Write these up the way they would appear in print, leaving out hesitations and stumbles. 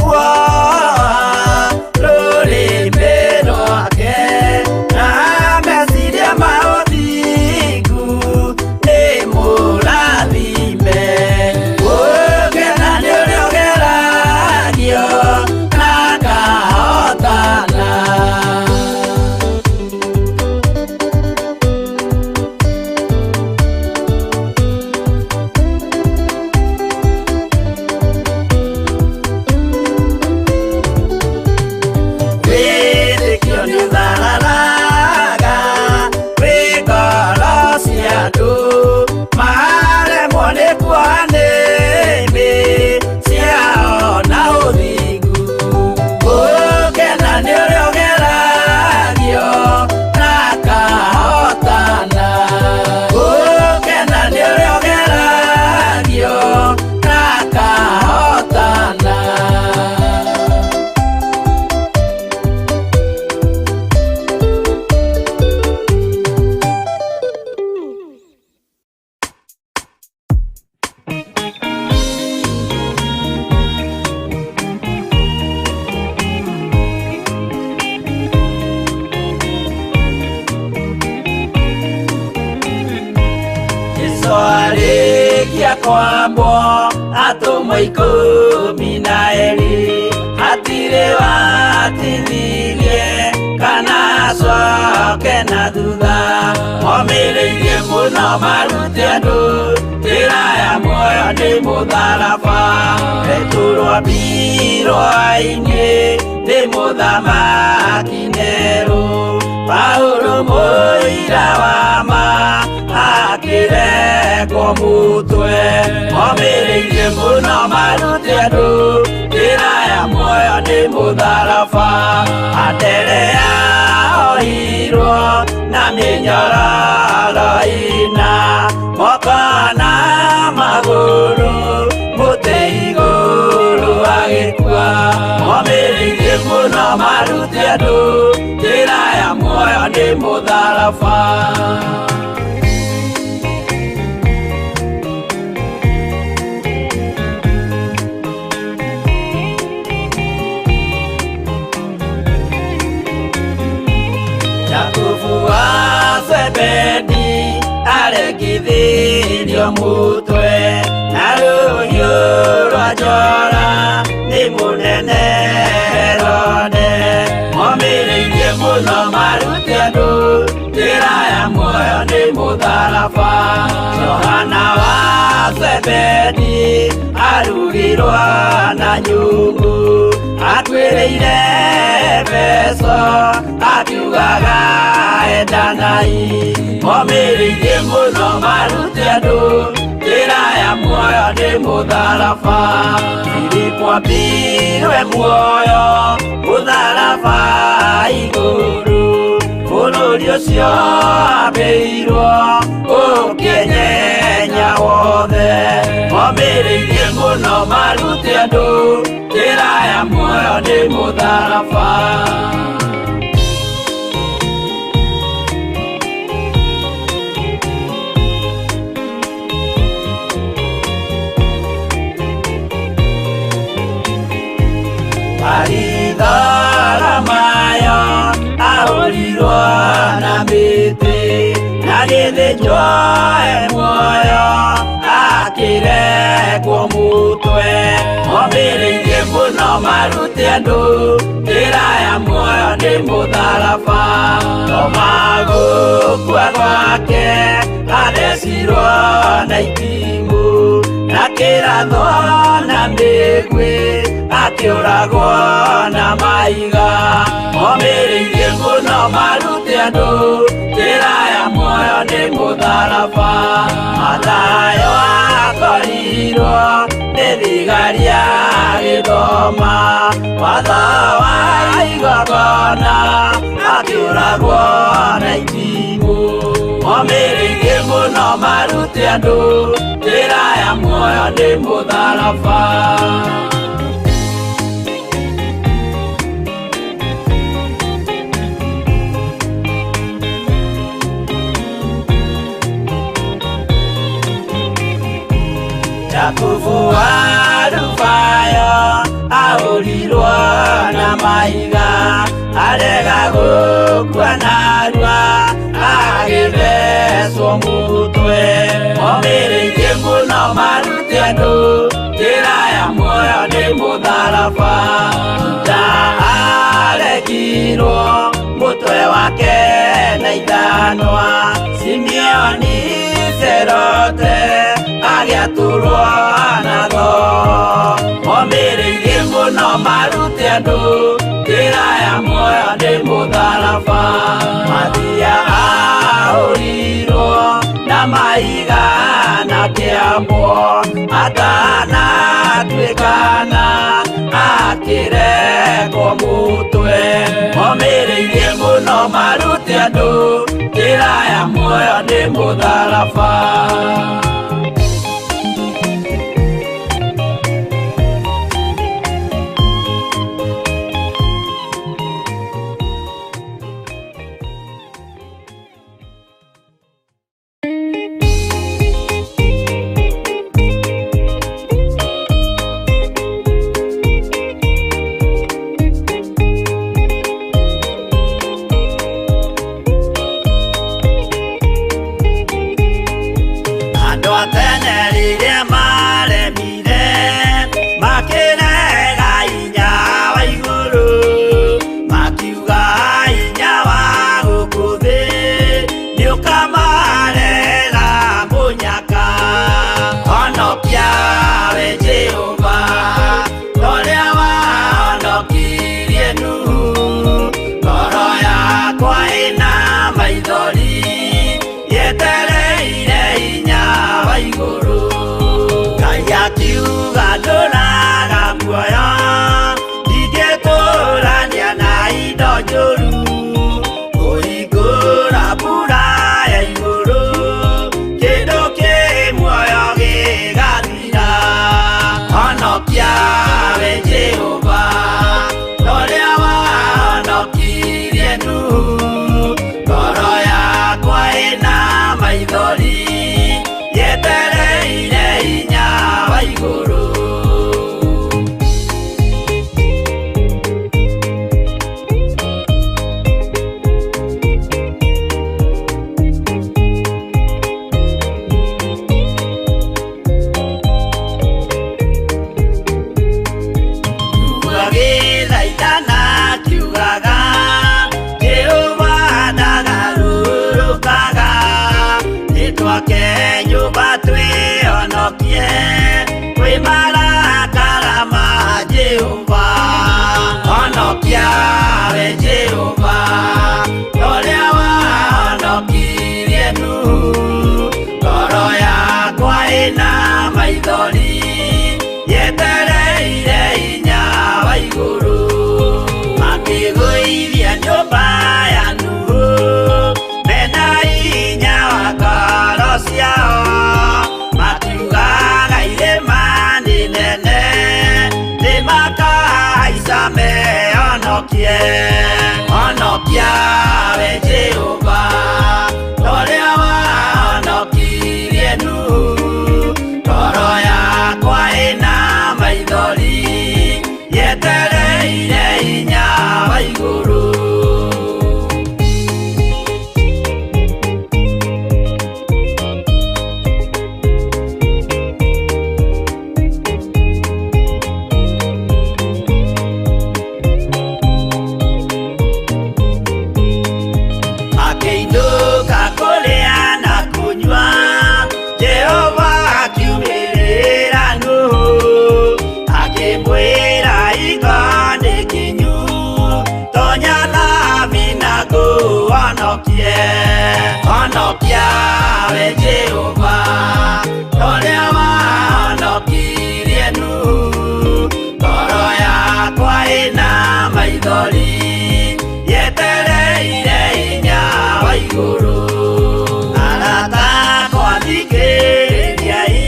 kwa Ruri mbeno ke Na mesidia maothigu Ni murathime Ugena ni uriogeragio Na kahotana Kwambo atumwa 12 hatire watithirie kana coke na thutha momireirie muno marute andu njira ya muoyo ni mutharaba eturwa mbirwa-ini ni muthamaki Neru Paulo muira wa ma akiregwo mutwe momireirie muno marute andu njira ya muoyo ni mutharaba andere yaohirwo na minyororo ina moko na maguru muti iguru agikua momireirie muno marute andu njira ya muoyo ni mutharaba Zebedi aregithirio mutwe na ruhiu rwa njora ni munene Herode momireirie muno marute andu njira ya muoyo ni mutharaba Johana wa Zebedi arugirwa na nyungu atwireire Efeso akiugaga endanai momireirie muno marute andu njira ya muoyo ni mutharaba Filipo ambirwe muoyo mutharaba iguru bururi ucio ambiirwo ukinyenya wothe momireirie muno marute andu njira ya muoyo ni mutharaba Aridara mayo ahorirwo na miti na githĩnjwo muoyo akiregwo mutwe momireirie muno marute andu njira ya muoyo ni mutharaba no magukua gwake athecirwo na itimũ na kĩratho na mĩgwĩ akiuragwo na maiga momireirie muno marute andu njira ya muoyo ni mutharaba Mathayo akorirwo ni thigari agithoma watho wa igongona akiuragwo na itimũ momireirie muno marute andu njira ya muoyo ni mutharaba Yakubu wa Rufayo ahuri ahũrirwo na mahiga arega gũkua narua agĩthecwo mũtwe momĩrĩirie mũno marute andũ njĩra ya muoyo nĩ mũtharaba Juda aregirwo mũtwe wake na ithanwa Simeoni Zelote agĩatũrwo na tho momĩrĩirie mũno marute andũ njĩra ya muoyo nĩ mũtharaba Mathia ahũrirwo na mahiga na kĩambo atanatuĩkana akĩrekwo mũtwe momĩrĩirie mũno marute andũ njĩra ya muoyo nĩ mũtharaba Onokia we Jehovah Torea wahonokirie Nuhu Ngoro yakwa ĩna maithori yetereire hinya wa igũrũ Onokia we Jehovah Torea wahonokirie Nuhu Ngoro yakwa ĩna maithori yetereire hinya wa igũrũ Arata akwa thikĩrĩriai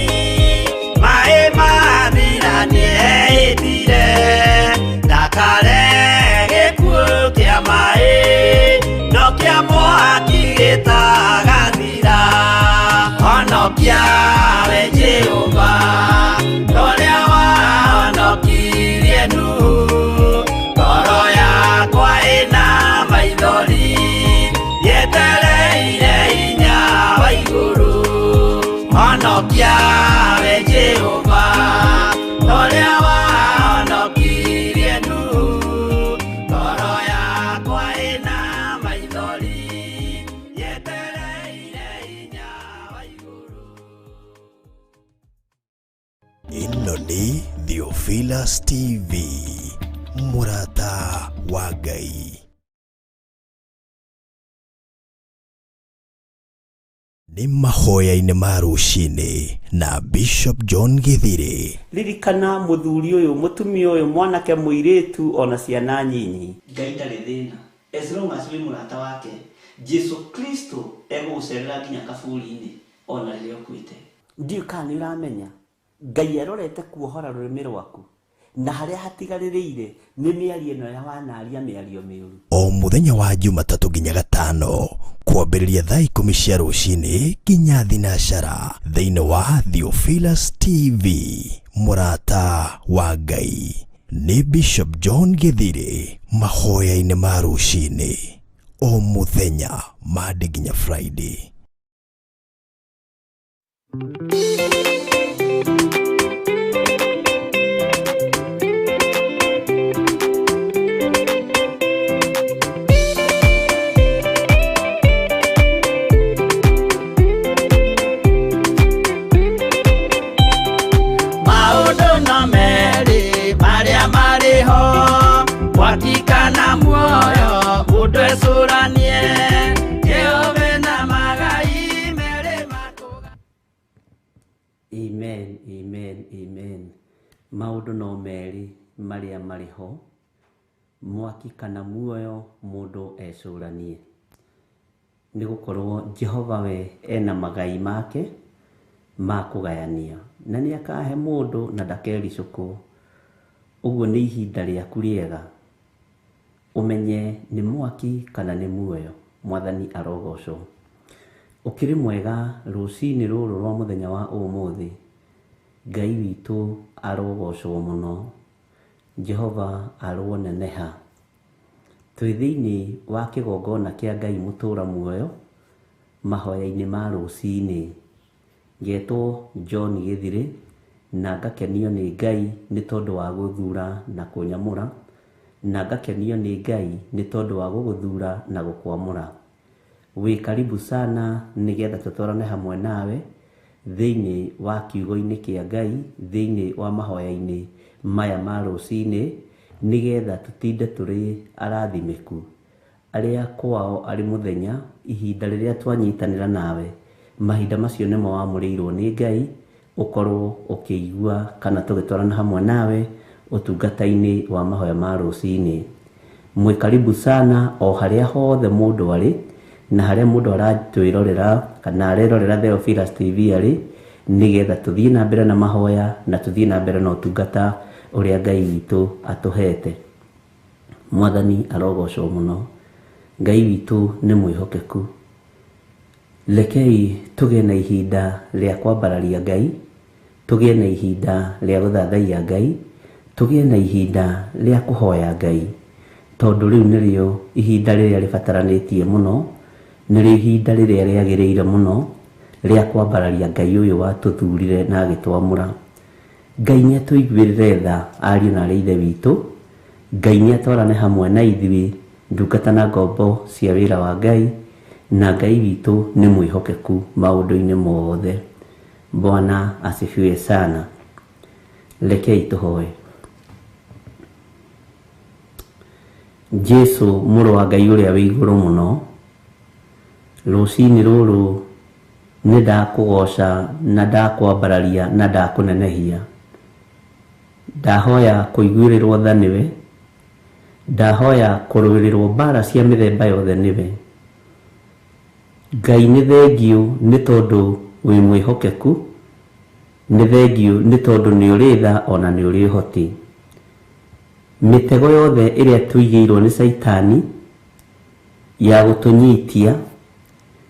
maĩ mathira nĩehĩtire ndakare gĩkuũ kĩa maĩ no kĩa mwaki gĩtagathira Onokia we Jehovah Torea wahonokirie Nuhu Theophilus TV, Murata wa Ngai. Ni mahoya-inĩ ma rũcinĩ na Bishop John Githiri. Ririkana muthuri uyu, mutumia uyu, mwanake muiritu ona ciana nyinyi, Ngai ndarĩ thĩna. As long as we murata wake, Jesu Kristo egũgũcerera nginya kaburi-inĩ ona rĩrĩa ũkuĩte. Ndiũ kana nĩũramenya Ngai arorete kuohora rũrĩmĩ rwaku na harĩa hatigarĩrĩire nĩ mĩario ĩno ya wanaria mĩario mĩũru. O mũthenya wa Jumatatu nginya Gatano kwambĩrĩria thaa 10 cia rũcinĩ nginya thinacara thĩinĩ wa Theophilus TV, Murata wa Ngai. Nĩ Bishop John Githiri, mahoya-inĩ ma rũcinĩ o mũthenya Monday nginya Friday. Wakikana muoyo udwe suranie Jehova na magai mere makoga. Amen, amen, amen. Maundu no meri maria mariho mwakikana muoyo mundu ecuranie. Ni gukorwo Jehova we ena magai make ma kugayania na ni akahe mundu na ndakericuku. Uguo ni ihinda rĩaku rĩega umenye ni mwaki kana ni muoyo. Mwathani arogocwo. Ukiri mwega rũcinĩ rũrũ rwa mũthenya wa ũmũthĩ. Ngai witũ arogocwo mũno. Jehova aroneneha. Twĩ thĩinĩ wa kĩgongona kĩa Ngai mũtũra muoyo mahoya-inĩ ma rũcinĩ. Ngetwo John Githiri na ngakenio nĩ Ngai nĩ tondũ wa gũthura na kũnyamũra, na ngakenio nĩ Ngai nĩ tondũ wa gũgũthura na gũkwamũra. Wĩ karibu sana nĩgetha tũtwarane hamwe nawe thĩinĩ wa kiugo-inĩ kĩa Ngai, thĩinĩ wa mahoya-inĩ maya ma rũcinĩ, nĩgetha tũtinde tũrĩ arathimĩku arĩa kwao arĩ mũthenya. Ihinda rĩrĩa twanyitanĩra nawe, mahinda macio nĩmo wamũrĩirwo nĩ Ngai ukorwo ukĩigua kana tũgĩtwarana hamwe nawe ũtungata-inĩ wa mahoya ma rũcinĩ. Mwĩ karibu sana o harĩa hothe mũndũ arĩ na harĩa mũndũ aratwĩrorera kana arerorera Theophilus TV arĩ, nĩgetha tũthiĩ na mbere na mahoya na tũthiĩ na mbere na ũtungata ũrĩa Ngai witũ atũhete. Mwathani arogocwo mũno. Ngai witũ nĩ mwĩhokeku. Lekei tũgĩe na ihinda rĩa kwambararia Ngai, tũgĩe na ihinda rĩa gũthathaiya Ngai, tũgĩe na ihinda rĩa kũhoya Ngai, tondũ rĩu nĩrĩo ihinda rĩrĩa rĩbataranĩtie mũno, nĩrĩo ihinda rĩrĩa rĩagĩrĩire mũno rĩa kwambararia Ngai ũyũ watũthurire na agĩtwamũra. Ngai nĩatũiguĩrĩre tha ariũ na aarĩ a Ithe witũ. Ngai nĩatwarane hamwe na ithuĩ ndungata na ngombo cia wĩra wa Ngai, na Ngai witũ nĩ mwĩhokeku maũndũ-inĩ mothe. Bwana asifiwe sana. Lekei tũhoe. Jesu mũrũ wa Ngai ũrĩa wĩ igũrũ mũno, rũcinĩ rũrũ nĩ ndakũgoca na ndakwambararia na ndakũnenehia. Ndahoya kũiguĩrĩrwo tha nĩwe, ndahoya kũrũĩrĩrwo mbara cia mĩthemba yothe nĩwe. Ngai nĩ thengiũ nĩ tondũ wĩ mwĩhokeku, nĩ thengiũ nĩ tondũ nĩ ũrĩ tha ona nĩ ũrĩ ũhoti. Mĩtego yothe ĩrĩa tũigĩirwo nĩ Saitani ya gũtũnyitia,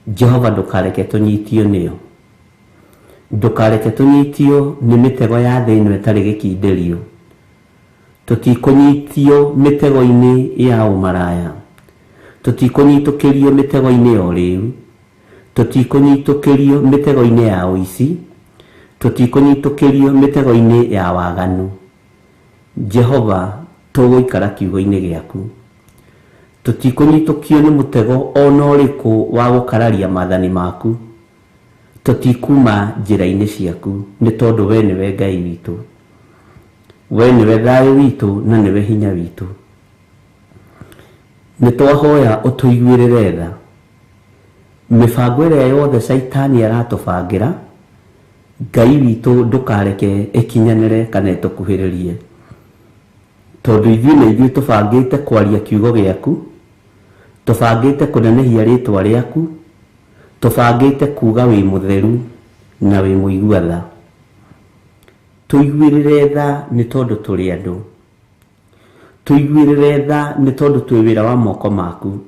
Jehova ndũkareke tũnyitio nĩyo. Ndũkareke tũnyitio nĩ mĩtego ya thĩ ĩno ĩtarĩ gĩkindĩrio. Tũtikũnyitio mĩtego-inĩ ya ũmaraya, tũtikũnyitũkĩrio mĩtego-inĩ ya ũrĩu, tũtikũnyitũkĩrio mĩtego-inĩ ya ũici, tũtikũnyitũkĩrio mĩtego-inĩ ya waganu. Jehova tũgũikara kiugo-inĩ gĩaku. Tũtikũnyitũkio nĩ mũtego ona ũrĩkũ wa gũkararia maathani maku. Tũtikuma njĩra-inĩ ciaku nĩ tondũ we nĩwe Ngai witũ. we niwe thayo witu na niwe hinya witu. Nitwahoya utuiguirire tha mibango iria yothe Saitani aratubangira, Ngai witu ndukareke ikinyanire kana itukuhiririe, tondu ithuĩ tubangite kwaria kiugo giaku, tubangite kunenehia ritwa riaku, tubangite kuga wi mutheru na wi muigua tha. Tuiguirire tha ni tondu turi andu, tuiguirire tha ni tondu twi wira wa moko maku,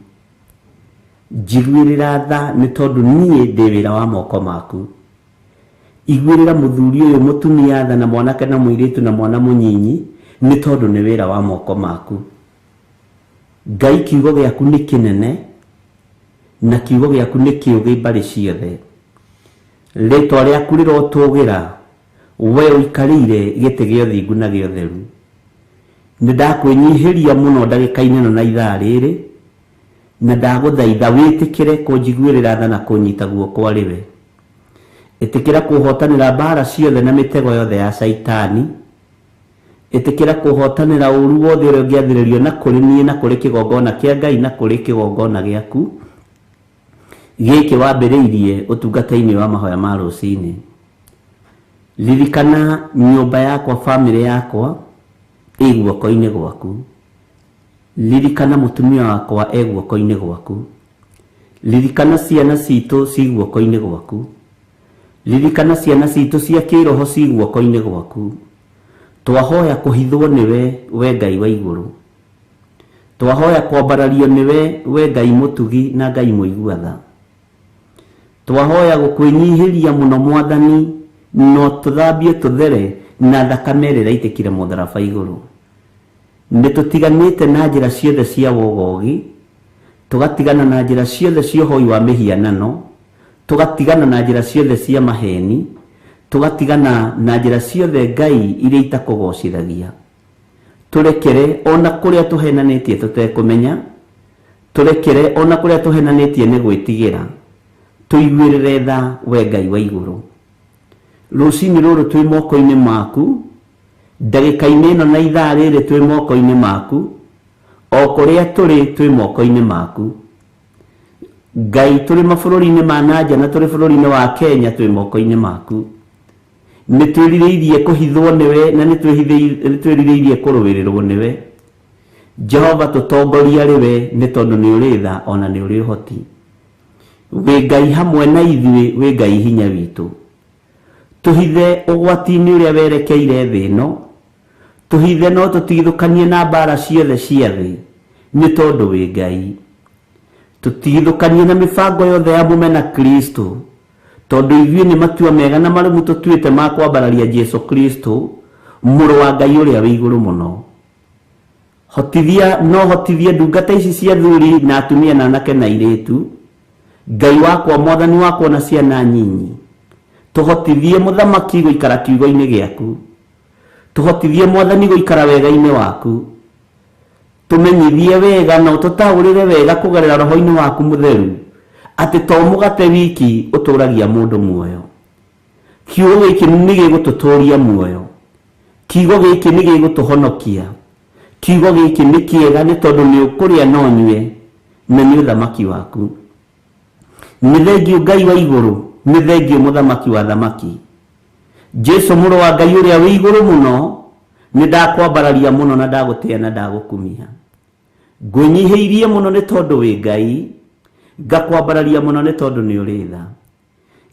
njiguirira tha ni tondu nie ndi wira wa moko maku. Iguirira muthuri uyu mutumia tha na mwanake na muiritu na mwana munyinyi ni tondu ni wira wa moko maku. Ngai kiugo giaku ni kinene na kiugo giaku ni kiugi mbari ciothe. Ritwa riaku rirotugira we uikarire giti gio thingu na gio theru. Nindakwenyihiria muno ndagika-ini na ithaa riri, na ndaguthaitha witikire kunjiguirira tha na kunyita guoko riwe. Itikira kuhotanira mbara ciothe na mitego yothe ya Saitani. Itikira kuhotanira uru wothe uria ungiathiririo na kuri nie na kuri kigongona kia Ngai na kuri kigongona giaku giki wambiriirie utungata-ini wa mahoya ma rucini. Ririkana nyumba yakwa, family yakwa ĩ guoko-ini gwaku. Ririkana mutumia wakwa ĩ guoko-ini gwaku. Ririkana ciana citu ci guoko-ini gwaku. Ririkana ciana citu cia kiroho ci guoko-ini gwaku. Twahoya kuhithwo niwe we Ngai wa iguru. Twahoya kwambarario niwe we Ngai mutugi na Ngai muigua tha. Twahoya gukwenyihiria muno Mwathani, no tuthambie tuthere na thakame ĩrĩa ĩraitikire mũtharaba iguru. Nitutiganite na njĩra ciothe cia wogogi, tugatigana na njĩra ciothe cia ũhoi wa mĩhianano, tugatigana na njĩra ciothe cia maheni, tugatigana na njĩra ciothe Ngai iria itakũgocithagia. Turekere ona kũrĩa tuhenanĩtie tutekumenya, turekere ona kũrĩa tuhenanĩtie nĩ gwĩtigĩra. Tuiguirire tha we Ngai wa iguru. Rucini ruru twi moko-ini maku, ndagika-ini ĩno na ithaa rĩrĩ twi moko-ini maku, o kũrĩa turi twi moko-ini maku. Ngai turi mabũrũri-inĩ ma nanja na turi bũrũri-inĩ wa Kenya twi moko-ini maku. Nitwĩrirĩirie kuhithwo niwe na nitwĩrirĩirie kũrũĩrĩrwo niwe. Jehova tutongoria riwe ni tondu ni uri tha ona ni uri hoti. We Ngai hamwe na ithuĩ, we Ngai hinya witu. Tuhithe ugwati-ini uria werekeire thĩ ĩno, tuhithe no tutigithũkanie na mbara ciothe cia thĩ ni tondu we Ngai. Tutigithũkanie na mibango yothe ya mũmena Kristo, tondu ithuĩ nĩ matua mega na marũmu tutuĩte ma kwambararia Jesu Kristo, mũrũ wa Ngai ũrĩa wĩ igũrũ mũno. Hotithia ndungata ici cia thuri na atumia na anake na airĩtu, Ngai wakwa, Mwathani wakwa na ciana nyinyi. Tuhotithie muthamaki guikara kiugo-ini giaku, tuhotithie Mwathani guikara wega-ini waku, tumenyithie wega na ututaurire wega kugerera roho-ini waku mutheru, ati to mugate wiki uturagia mundu muoyo. Kiugo giki ni gigututuria muoyo, kiugo giki ni gigutuhonokia, kiugo giki ni kiega ni tondu ni ukuria no nyue na ni uthamaki waku. Ni thengio Ngai wa iguru, ni thengio muthamaki wa thamaki. Jesu mũrũ wa Ngai ũrĩa wĩ igũrũ mũno, ni ndakwambararia mũno na ndagutia na ndagukumia. Ngwĩnyihĩirie mũno ni tondu wĩ Ngai, ngakwambararia mũno ni tondu ni ũrĩ tha.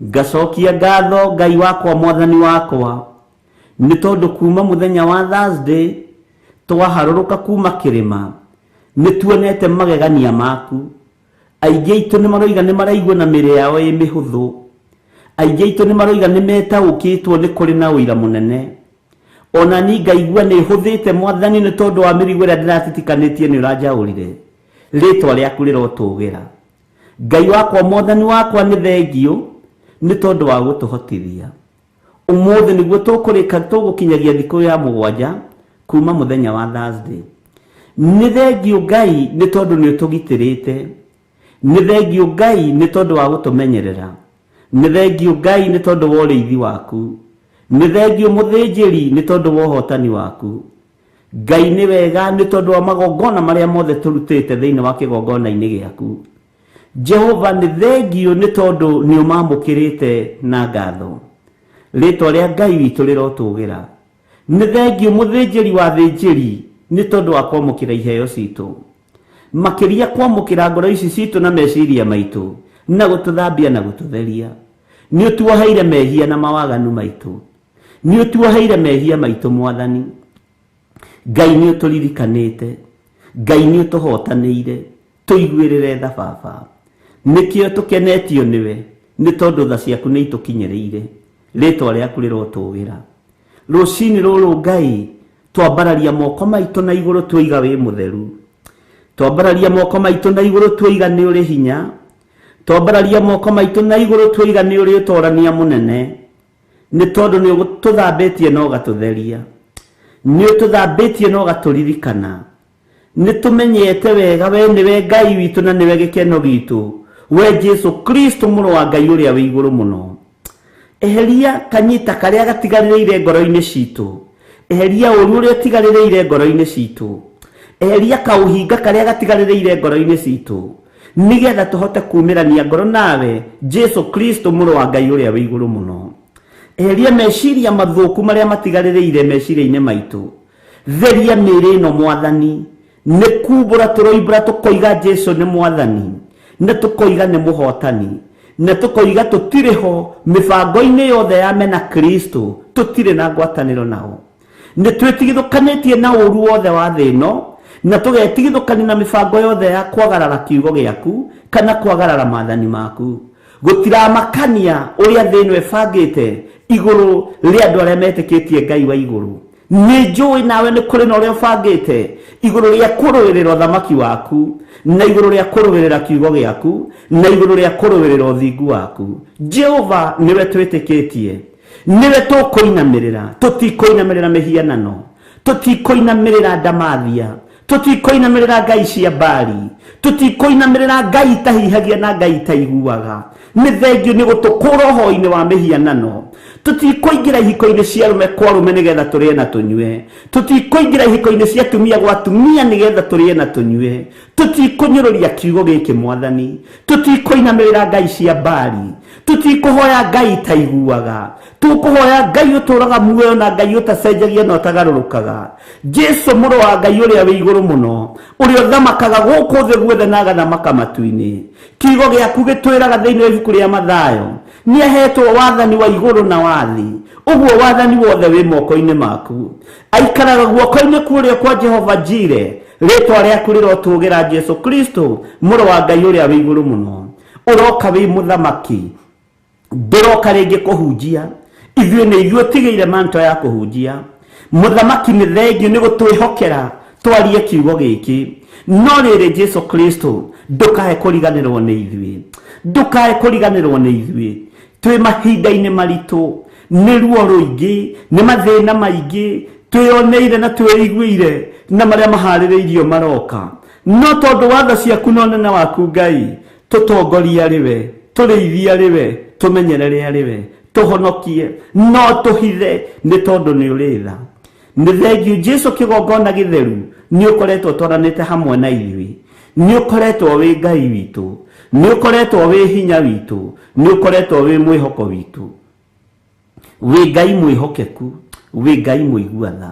Ngacokia ngatho Ngai wakwa, Mwathani wakwa, ni tondu kuma muthenya wa Thursday twaharũrũka kuma kĩrĩma ni tuonete magegania maku. Aingĩ aitũ nĩ maroiga nĩ maraigua na mĩĩrĩ yao ĩ mĩhũthũ. Aingĩ aitũ nĩ maroiga nĩ metaũkĩtwo nĩ kũrĩ na ũira mũnene. Ona ni ngaigua nĩ hũthĩte Mwathani nĩ tondu wa mĩrigo ĩrĩa ndĩratitikanĩtie nĩ ũranjaũrire. Rĩtwa rĩaku rĩrotũgĩra. Ngai wakwa, Mwathani wakwa, nĩ thengio nĩ tondu wa gũtũhotithia. Ũmũthĩ nĩguo tũgũkinyagia thikũ ya 7 kuma mũthenya wa Thursday. Nĩ thengio Ngai nĩ tondu nĩ ũtũgitĩrĩte. Nĩ thengio Ngai nĩ tondu wa gũtũmenyerera. Nĩ thengio Ngai nĩ tondu wa ũrĩithi waku. nĩ thengio mũthĩnjĩri nĩ tondũ wa ũhotani waku. Ngai nĩ wega nĩ tondũ wa magongona marĩa mothe tũrutĩte thĩinĩ wa kĩgongona-inĩ gĩaku. Jehova nĩ thengio nĩ tondũ nĩ ũmamũkĩrĩte na ngatho. Rĩtwa rĩa Ngai witũ rĩrotũgĩra. Nĩ thengio mũthĩnjĩri wa thĩnjĩri nĩ tondũ wa kwamũkĩra iheo citũ. Makĩria kwamũkĩra ngoro ici citũ na meciria maitũ na gũtũthambia na gũtũtheria. Nĩ ũtuoheire mehia na mawaganu maitũ. Nĩ ũtuoheire mehia maitũ Mwathani. Ngai nĩ ũtũririkanĩte. Ngai nĩ ũtũhotanĩire. Tũiguĩrĩre tha Baba. Nĩkĩo tũkenetio nĩwe nĩ tondũ tha ciaku nĩ itũkinyĩrĩire. Rĩtwa rĩaku rĩrotũgĩra. Rũcinĩ rũrũ Ngai twambararia moko maitũ na igũrũ tuoiga wĩ mũtheru. Twambararia moko maitũ na igũrũ tuoiga nĩ ũrĩ hinya. Twambararia moko maitũ na igũrũ tuoiga nĩ ũrĩ ũtorania mũnene. Nĩ tondũ nĩ ũtũthambĩtie na ũgatũtheria. Nĩ ũtũthambĩtie na ũgatũririkana. Nĩ tũmenyete wega we nĩwe Ngai witũ na nĩwe gĩkeno gitũ. We Jesu Kristo mũrũ wa Ngai ũrĩa wĩ igũrũ mũno. Eheria kanyita karĩa gatigarĩrĩire ngoro-inĩ citũ. Eheria ũru ũrĩa ũtigarĩrĩire ngoro-inĩ citũ. Eheria kaũhinga karĩa gatigarĩrĩire ngoro-inĩ citũ. Nĩgetha tũhote kuumĩrania ngoro nawe Jesu Kristo mũrũ wa Ngai ũrĩa wĩ igũrũ mũno. Eheria meciria mathũku marĩa matigarĩrĩire meciria-inĩ maitũ. Theria mĩĩrĩ ĩno Mwathani. Nĩ kumbũra tũroimbũra tũkoiga Jesu nĩ Mwathani. Na tũkoiga nĩ mũhotani. Na tũkoiga tũtirĩ ho mĩbango-inĩ yothe ya mena Kristo. Tũtirĩ na ngwatanĩro nao. Nĩ twĩtigithũkanĩtie na ũru wothe wa thĩ ĩno. Na tũgetigithũkania na mĩbango yothe ya kwagarara kiugo gĩaku kana kwagarara maathani maku. Gũtiramakania ũrĩa thĩ ĩno ĩbangĩte igũrũ rĩa andũ arĩa metĩkĩtie Ngai wa igũrũ. Nĩ njũĩ nawe nĩ kũrĩ na ũrĩa ũbangĩte igũrũ rĩa kũrũĩrĩra ũthamaki waku na igũrũ rĩa kũrũĩrĩra kiugo gĩaku na igũrũ rĩa kũrũĩrĩra ũthingu waku. Jehova nĩwe twĩtĩkĩtie. Nĩwe tũkũinamĩrĩra. Tũtikũinamĩrĩra mĩhianano. Tũtikũinamĩrĩra ndamathia. Tũtikũinamĩrĩra ngai cia Baali. Tũtikũinamĩrĩra ngai itahihagia na ngai itaiguaga. Nĩ thengio nĩ gũtũkũra ũhoro-inĩ wa mĩhianano. Tũtikũingĩra ihiko-inĩ cia arũme kwa arũme nĩgetha tũrĩe na tũnyue. Tũtikũingĩra ihiko-inĩ cia atumia gwa atumia nĩgetha tũrĩe na tũnyue. Tũtikũnyũrũria kiugo gĩkĩ Mwathani. Tũtikũinamĩrĩra ngai cia Baali. Tũtikũhoya ngai itaiguaga. Tũkũhoya ngai ũtũũraga muoyo na ngai ũtacenjagia na ũtagarũrũkaga. Jesu mũrũ wa Ngai ũrĩa wĩ igũrũ mũno, ũrĩa ũthamakaga gũkũ thĩ guothe na agathamaka matu-inĩ. Kiugo gĩaku gĩtwĩraga thĩinĩ wa ibuku rĩa Mathayo, nĩ ahetwo wathani wa igũrũ na wa thĩ. Ũguo wathani wothe wĩ moko-inĩ maku. Aikaraga guoko-inĩ kũrĩa kwa Jehova Jire. Rĩtwa rĩaku rĩrotũgĩra Jesu Kristo mũrũ wa Ngai ũrĩa wĩ igũrũ mũno. Ũroka wĩ mũthamaki. Ndĩroka rĩngĩ kũhunjia. Ithuĩ nĩ ithuĩ tigĩire manto ya kũhunjia. Mũthamaki nĩ thengio nĩ gũtwĩhokera twarie kiugo gĩkĩ. No rĩrĩ Jesu Kristo ndũkae kũriganĩrwo nĩ ithuĩ. Ndũkae kũriganĩrwo nĩ ithuĩ. Twĩ mahinda-inĩ maritũ, nĩ ruo rũingĩ, nĩ mathĩna maingĩ, twĩoneire na twĩiguire na marĩa maharĩrĩirio maroka. No tondũ wa tha ciaku na ũnene waku Ngai, tũtongoria arĩwe, tũrĩithia arĩwe, tũmenyerere arĩwe, tũhonokie, no tũhithe nĩ tondũ nĩ ũrĩ tha. Nĩ thengio Jesu kĩgongona gĩtheru nĩ ũkoretwo twaranĩte hamwe na ithuĩ. Nĩ ũkoretwo wĩ Ngai witũ. Nĩ ũkoretwo wĩ hinya witũ. Nĩ ũkoretwo wĩ mwĩhoko witũ. Wĩ Ngai mwĩhokeku. Wĩ Ngai mũigua tha.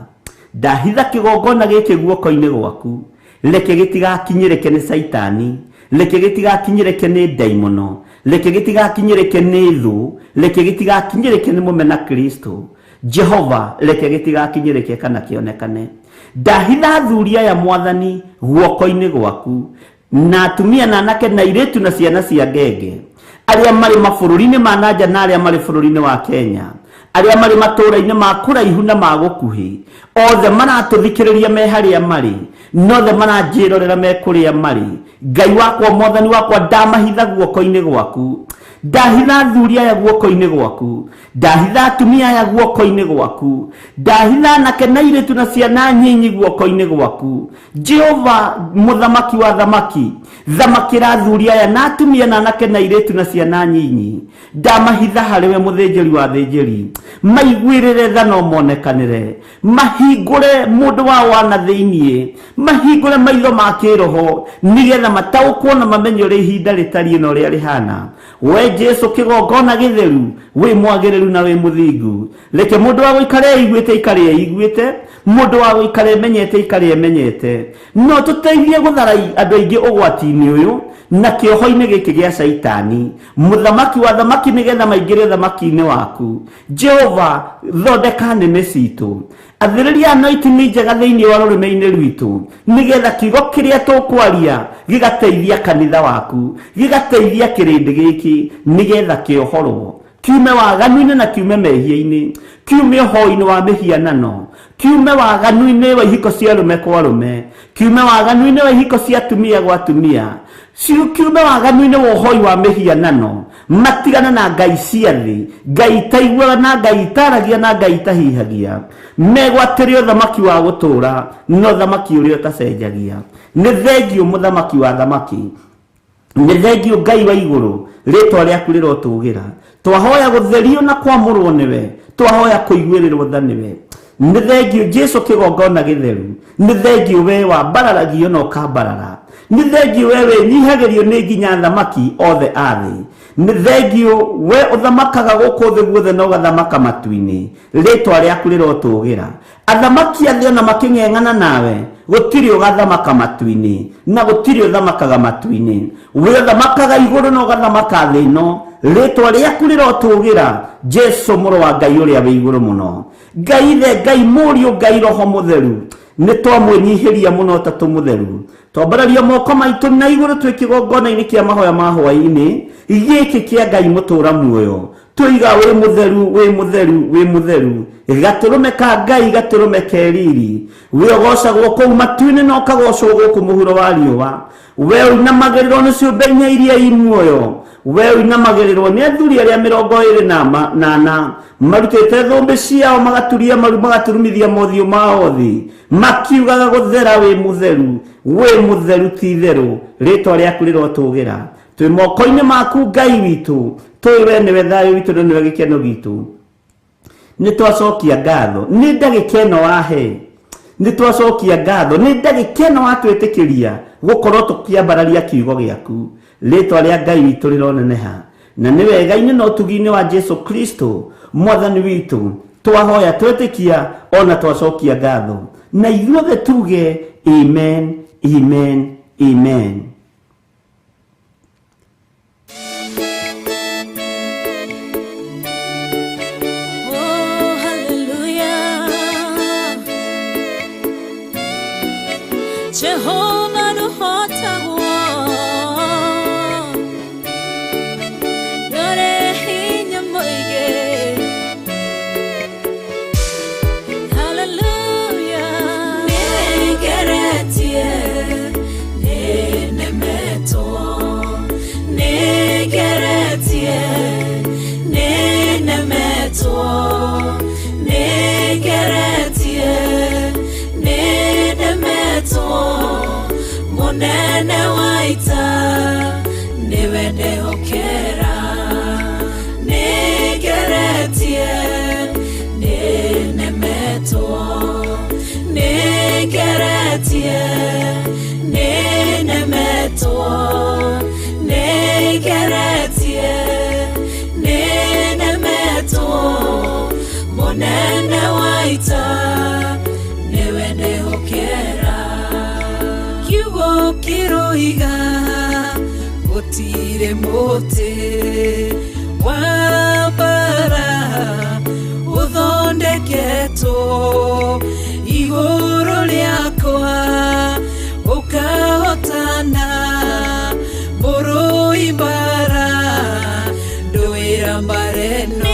Ndahitha kĩgongona gĩkĩ guoko-inĩ gwaku. Reke gĩtigakinyĩrĩke nĩ Saitani. Reke gĩtigakinyĩrĩke nĩ ndaimono. Reke gĩtigakinyĩrĩke nĩ thũ. Reke gĩtigakinyĩrĩke nĩ mũmena Kristo. Jehova, reke gĩtigakinyĩrĩke kana kĩonekane. Ndahitha athuri aya Mwathani guoko-inĩ gwaku, na atumia na anake na airĩtu na ciana cia ngenge, arĩa marĩ mabũrũri-inĩ ma nanja na arĩa marĩ bũrũri-inĩ wa Kenya, arĩa marĩ matũũra-inĩ ma kũraihu na ma gũkuhĩ, othe maratũthikĩrĩria me harĩa marĩ, nothe maranjĩrorera me kũrĩa marĩ. Ngai wakwa Mwathani wakwa ndamahitha guoko-inĩ gwaku. ndahitha athuri aya guoko-inĩ gwaku, ndahitha atumia aya guoko-inĩ gwaku, ndahitha anake na airĩtu na ciana nyinyi guoko-inĩ gwaku. Jehova muthamaki wa thamaki, thamakĩra athuri aya na atumia na anake na airĩtu na ciana nyinyi. Ndamahitha harĩwe mũthĩnjĩri wa thĩnjĩri, maiguĩrĩre tha no monekanĩre, mahingũre mũndũ wa wana thĩiniĩ, mahingũre maitho ma kĩroho, nĩgetha mataũkwo na mamenye ũrĩa ihinda rĩtariĩ na ũrĩa rĩhana. We Jesu kĩgongona gĩtheru, wĩ mwagĩrĩru na wĩ mũthingu. Reke mũndũ wa gũikara eiguĩte ikare eiguĩte, mũndũ wa gũikara emenyete ikare emenyete. No tũteithie gũthara andũ aingĩ ũgwati-inĩ ũyũ na kĩoho-inĩ gĩkĩ gĩa Saitani, mũthamaki wa thamaki, nĩgetha maingĩre thamaki-inĩ waku. Jehova, thondeka nĩmĩ citũ, athĩrĩria anointing njega thĩinĩ wa rũrĩmĩ-inĩ rwitũ, nĩgetha kiugo kĩrĩa tũkwaria gĩgateithia kanitha waku, gĩgateithia kĩrĩndĩ gĩkĩ, nĩgetha kĩohorwo, kiume waganu-inĩ na kiume mehia-inĩ, kiume ũhoi-inĩ wa mĩhianano, kiume waganu-inĩ wa ihiko cia rũme kwa rũme, kiume waganu-inĩ wa ihiko cia atumia gwa atumia, kiume waganu-inĩ wa ũhoi wa mĩhianano. Matigana na ngai cia thĩ, ngai itaiguaga na ngai itaragia na ngai itahihagia, megwatĩre ũthamaki wa gũtũũra no thamaki ũrĩa ũtacenjagia. Nĩ thengio mũthamaki wa thamaki, nĩ thengio Ngai wa igũrũ, rĩtwa rĩaku rĩrotũgĩra. Twahoya gũtherio na kwamũrwo nĩwe, twahoya kũiguĩrĩrwo tha nĩwe. Nĩ thengio Jesu kĩgongona gĩtheru, nĩ thengio we wambararagio na ũkambarara, nĩ thengio we wĩnyihagĩrio nĩ nginya thamaki othe a thĩ. Nĩ thengio we ũthamakaga gũkũ thĩ guothe na ũgathamaka matu-inĩ, rĩtwa rĩaku rĩrotũgĩra. Athamaki a thĩ ona makĩng'eng'ana nawe, gũtirĩ ũgathamaka matu-inĩ na gũtirĩ ũthamakaga matu-inĩ. We ũthamakaga igũrũ na ũgathamaka thĩ ĩno, rĩtwa rĩaku rĩrotũgĩra. Jesu mũrũ wa Ngai ũrĩa wĩ igũrũ mũno, Ngai ithe, Ngai mũriũ, Ngai roho mũtheru, nĩ twamwĩnyihĩria mũno ta tũmũtheru. Twambararia moko maitũ na igũrũ twĩ kĩgongona-inĩ kĩa mahoya ma hwaĩ-inĩ gĩkĩ kĩa Ngai mũtũra muoyo, tũiga wĩ mũtheru, wĩ mũtheru, wĩ mũtheru. Gatũrũme ka Ngai, gatũrũme keriri, we ũgocagwo kũu matu-inĩ na ũkagocwo gũkũ mũhuro wa riũa. We ũinamagĩrĩrwo nĩ ciũmbe-inya iria i muoyo, we ũinamagĩrĩrwo nĩ athuri arĩa 28 marutĩte thũmbĩ ciao, magaturia maru, magaturumithia mothiũ mao thĩ, makiugaga gũthera wĩ mũtheru, wĩ mũtheru ti itherũ, rĩtwa rĩaku rĩrotũgĩra. Twĩ moko-inĩ maku Ngai witũ, tũĩ we nĩwe thayũ witũ na nĩwe gĩkeno gitũ. Nĩ twacokia ngatho nĩ ndagĩka ĩno wahe, nĩ twacokia ngatho nĩ ndagĩka ĩno watwĩtĩkĩria gũkorwo tũkĩambararia kiugo gĩaku. Rĩtwa rĩa Ngai witũ rĩroneneha, na nĩ wega-inĩ na ũtugi-inĩ wa Jesu Kristo mwathani witũ twahoya twĩtĩkia ona twacokia ngatho, na ithuothe tuge amen, amen, amen. Jehovah no hotagwo yore hinya moige. Hallelujah. Negeretie nenemeto, negeretie nenemeto, negeretie nenemeto. Munene waita niwe ndehokera, negeretie nenemetwo, negeretie nenemetwo, negeretie nenemetwo. Munene waita niwe ndehokera. Kiugo kiroiga gũtirĩ mũtĩ wa mbara ũthondeketwo igũrũ rĩakwa ũkahotana mũrũi mbara ndũĩra mbara ĩno.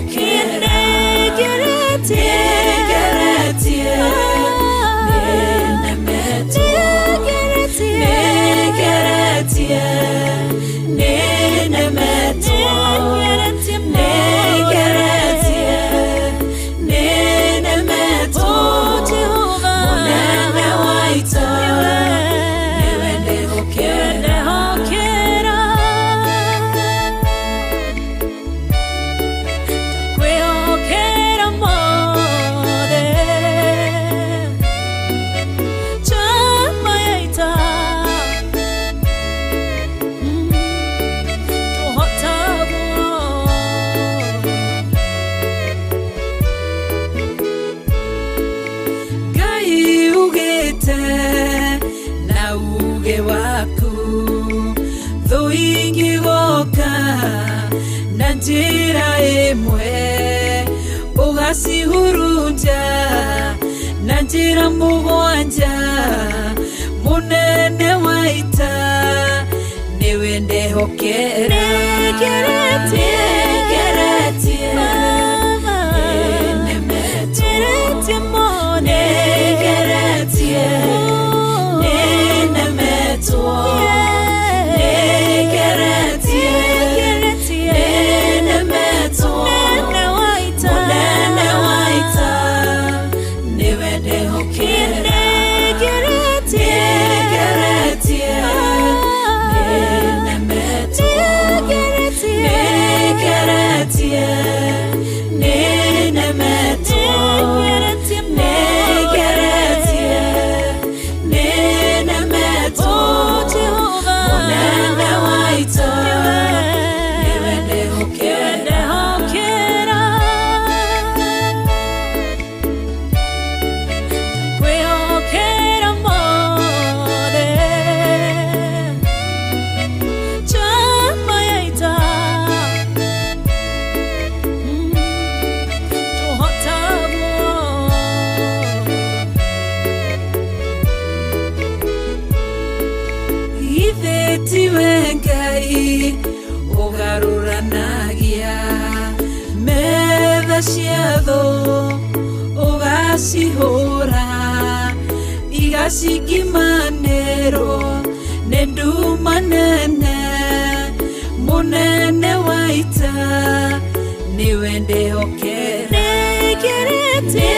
ndĩhokera nĩngeretie nĩnemetwo nĩngeretie nĩnemetwo nĩngeretie nĩnemetwo mũnene wa ita nĩwe ndĩhokera takwĩhokera mothe chama ya ita Ngai ugĩte na uge waku thũ ingĩgoka na njĩra ĩmwe ũgacihurunja na njĩra mũgwanja mũnene wa ita nĩwe ndĩhokera nĩngeretie tiwe Ngai ũgarũranagia metha cia thũ ũgacihũra igacikimanĩrwo nĩ nduma nene mũnene wa ita nĩwe ndĩhokera nĩngeretie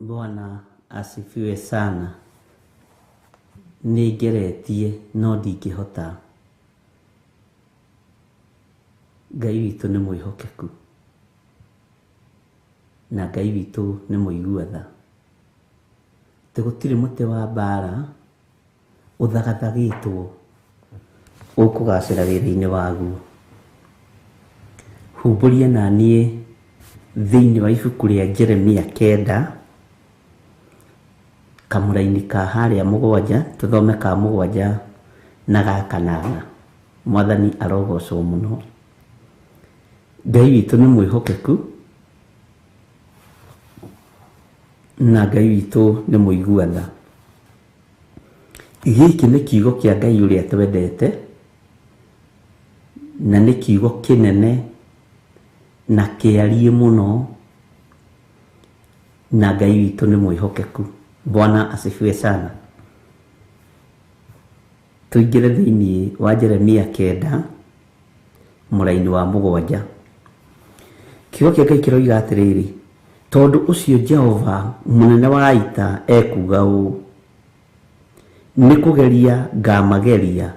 Bwana asifiwe sana. Nĩngeretie no ndingĩhota. Ngai witũ nĩ mwĩhokeku na Ngai witũ nĩ mũigua tha. Gũtirĩ mũtĩ wa mbara ũthagathagĩtwo ũkũgacĩra wĩra-inĩ waguo. Humbũria na niĩ thĩinĩ wa ibuku rĩa Jeremia 9 kamũra-inĩ ka harĩa 7 tũthome ka 7 na ga 8. Mwathani arogocwo mũno. Ngai witũ nĩ mwĩhokeku na Ngai witũ nĩ mũiguana. Gĩkĩ nĩ kiugo kĩa Ngai ũrĩa twendete, na nĩ kiugo kĩnene na kĩariĩ mũno, na Ngai witũ nĩ mwĩhokeku. Bwana asifiwe sana. Tuingĩre thĩinĩ wa Jeremia 9 mũraini wa 7. Kiugo kĩa Ngai kĩroiga atĩrĩrĩ, tondũ ũcio Jehova mũnene wa ita ekuga ũũ, nĩ kũgeria ngamageria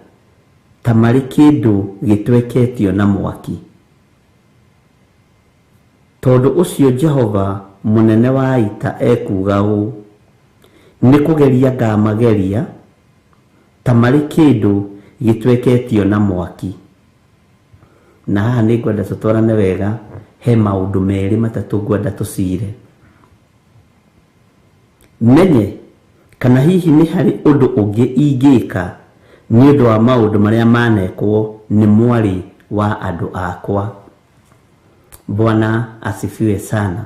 ta marĩ kĩndũ gĩtweketio na mwaki. Tondũ ũcio Jehova mũnene wa ita ekuga ũũ, nĩ kũgeria ngamageria ta marĩ kĩndũ gĩtweketio na mwaki. Na haha nĩ ngwenda tũtwarane wega, he maũndũ merĩ matatũ ngwenda tũcire. Menye kana hihi nĩ harĩ ũndũ ũngĩ ingĩka nĩ ũndũ wa maũndũ marĩa manekwo nĩ mwarĩ wa andũ akwa. Bwana asifiwe sana.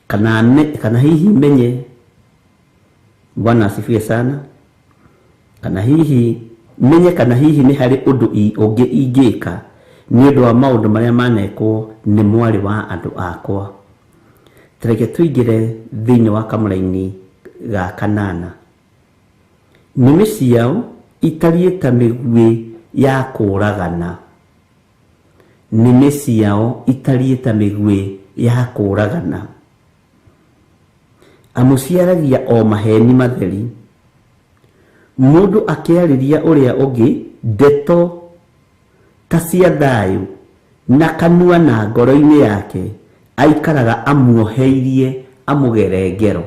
Kana hihi menye, Bwana asifiwe sana. Kana hihi menye kana hihi nĩ harĩ ũndũ ũngĩ ingĩka nĩ ũndũ wa maũndũ marĩa manekwo nĩ mwarĩ wa andũ akwa. Tũreke tũingĩre thĩinĩ wa kamũra-inĩ ga 8. Nĩmĩ ciao itariĩ ta mĩguĩ ya kũũragana. Nĩmĩ ciao itariĩ ta mĩguĩ ya kũũragana. Amuciaragia o maheni matheri. Mũndũ akĩarĩria ũrĩa ũngĩ ndeto ta cia thayũ, na kanua na ngoro-inĩ yake aikaraga amuoheirie amũgere ngero.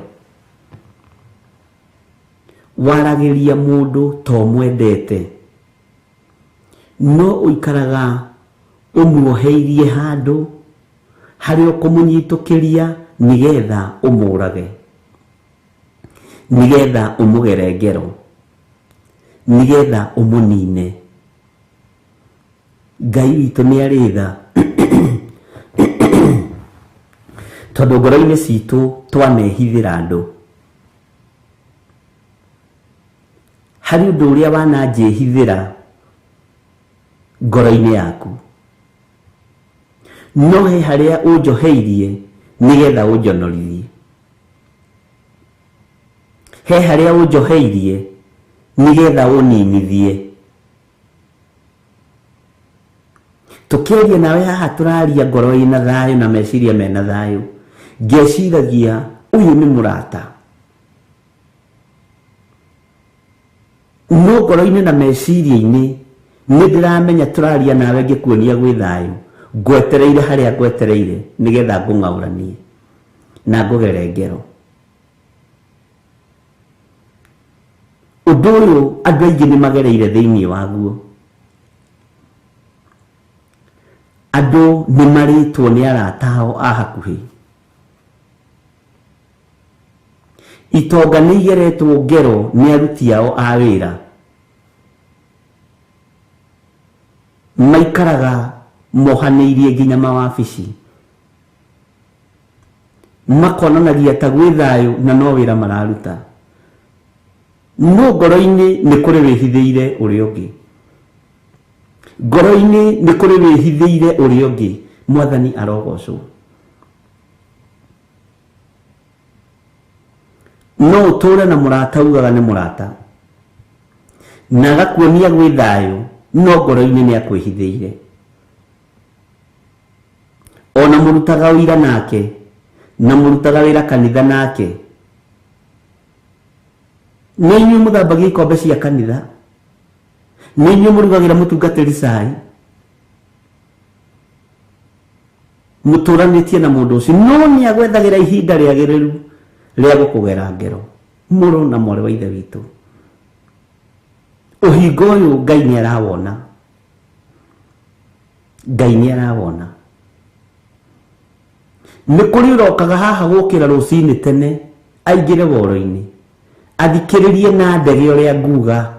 Waragĩria mũndũ to mwendete, no ũikaraga ũmuoheirie handũ harĩa ũkũmũnyitũkĩria nĩgetha ũmũrage, nĩgetha ũmũgere ngero, nĩgetha ũmũnine. Ngai witũ nĩ arĩ tha, tondũ ngoro-inĩ citũ twanehithĩra andũ. Harĩ ũndũ ũrĩa wananjĩhithĩra ngoro-inĩ yaku, no he harĩa ũnjoheirie nĩgetha ũnjonorithie. He harĩa ũnjoheirie nĩgetha ũninithie. Tũkĩaria nawe haha tũraria ngoro ĩna thayũ na meciria mena thayũ, ngeciragia ũyũ nĩ mũrata. No ngoro-inĩ na meciria-inĩ nĩ ndĩramenya tũraria nawe ngĩkuonia gwĩ thayũ, ngwetereire harĩa ngwetereire nĩgetha ngũng'aũranie na ngũgere ngero. Ũndũ ũyũ andũ aingĩ nĩ magereire thĩinĩ waguo. Andũ nĩ marĩtwo nĩ arata ao a hakuhĩ. Itonga nĩ igeretwo ngero nĩ aruti ao a wĩra. Maikaraga mohanĩirie nginya mawabici. Makonanagia ta gwĩ thayũ na no wĩra mararuta. No ngoro-inĩ nĩ kũrĩ wĩhithĩire ũrĩa ũngĩ. Ngoro-inĩ nĩ kũrĩ wĩhithĩire ũrĩa ũngĩ. Mwathani arogocwo. No ũtũũre na mũrata ugaga nĩ mũrata, na agakuonia gwĩ thayũ, no ngoro-inĩ nĩ akwĩhithĩire. Ona mũrutaga wĩra nake, na mũrutaga wĩra kanitha nake, nĩ inyuĩ mũthambagia ikombe cia kanitha, nĩ inyuĩ mũrugagĩra mũtungatĩri cai, mũtũranĩtie na mũndũ ũcio, no nĩ agwethagĩra ihinda rĩagĩrĩru rĩa gũkũgera ngero. Mũrũ na mwarĩ wa ithe witũ, ũhingo ũyũ Ngai nĩ arawona. Ngai nĩ arawona. Nĩ kũrĩ ũrokaga haha gũkĩra rũcinĩ tene, aingĩre woro-inĩ, athikĩrĩrie na ndege ũrĩa nguga,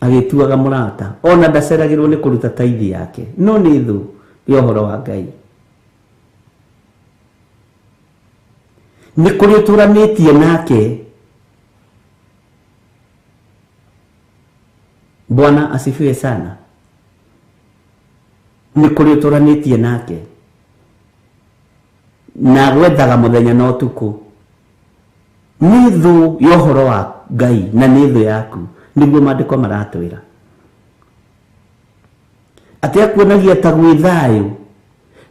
agĩtuaga mũrata, ona ndaceragĩrwo nĩ kũruta taithi yake, no nĩ thũ ya ũhoro wa Ngai. nĩ kũrĩ ũtũranĩtie nake. Bwana asifiwe sana. Nĩ kũrĩ ũtũranĩtie nake na gwethaga mũthenya na ũtukũ. Nĩ thũ ya ũhoro wa Ngai na nĩ thũ yaku, nĩguo maandĩko maratwĩra. Atĩ akuonagia ta gwĩ thayũ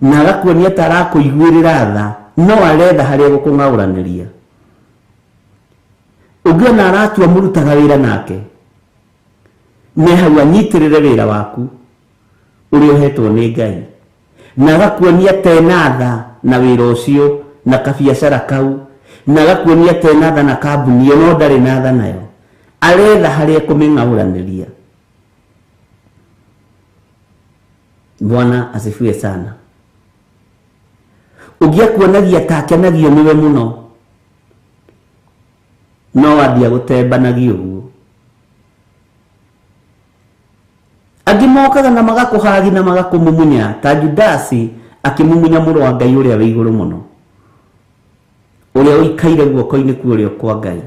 na agakuonia ta arakũiguĩrĩra tha, no aretha harĩa gũkũng'aũranĩria. Ũngĩona aratua mũrutaga wĩra nake, nĩ hau anyitĩrĩre wĩra waku ũrĩa ũhetwo nĩ Ngai, na agakuonia tena tha na wĩra ũcio na kabiacara kau, na agakuonia tena tha na kambuni ĩyo no ndarĩ na tha nayo. Aretha harĩa kũmĩng'aũranĩria. Bwana asifiwe sana. Ũngĩakuonagia ta akenagio nĩwe mũno, no wambia gũtembanagio ũguo. Angĩ mokaga na magakũhagi na magakũmumunya, ta Judasi akĩmumunya mũrũ wa Ngai ũrĩa wĩ igũrũ mũno, ũrĩa ũikaire guoko-inĩ kwa ũrĩo kwa Ngai.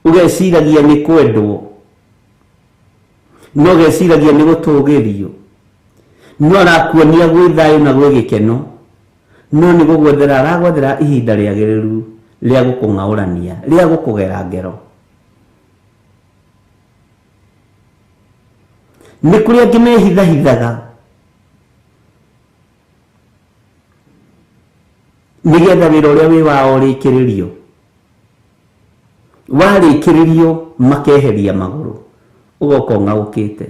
Ũgeciragia nĩ kwendwo, no ũgeciragia nĩ gũtũgĩrio, no arakuonia gwĩ thayũ na gwĩ gĩkeno, no nĩ gũgwethera aragwethera ihinda rĩagĩrĩru rĩa gũkũng'aũrania, rĩa gũkũgera ngero. Nĩ kũrĩ angĩ mehithahithaga nĩgetha wĩra ũrĩa wĩ wao rĩkĩrĩrio. Warĩkĩrĩrio makeheria magũrũ, ũgoka ũng'aũkĩte.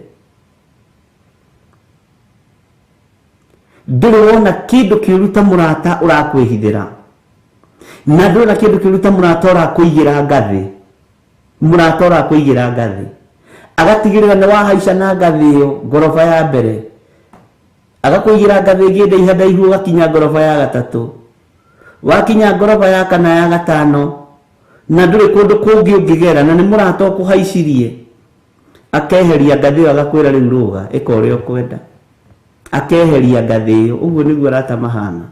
Ndũrĩ wona kĩndũ kĩũru ta mũrata ũrakwĩhithĩra, na ndũrĩ na kĩndũ kĩũru ta mũrata ũrakũigĩra ngathĩ. Mũrata ũrakũigĩra ngathĩ, agatigĩrĩra nĩ wahaica na ngathĩ ĩyo ngoroba ya mbere, agakũigĩra ngathĩ ĩngĩ ndaihandaihu ũgakinya ngoroba ya gatatũ, wakinya ngoroba ya kana ya gatano, na ndũrĩ kũndũ kũngĩ ũngĩgera, na nĩ mũrata ũkũhaicirie, akeheria ngathĩ ĩyo agakwĩra rĩu rũga ĩka ũrĩa ũkwenda. Akeheria ngathĩ ĩyo. Ũguo nĩguo arata mahana.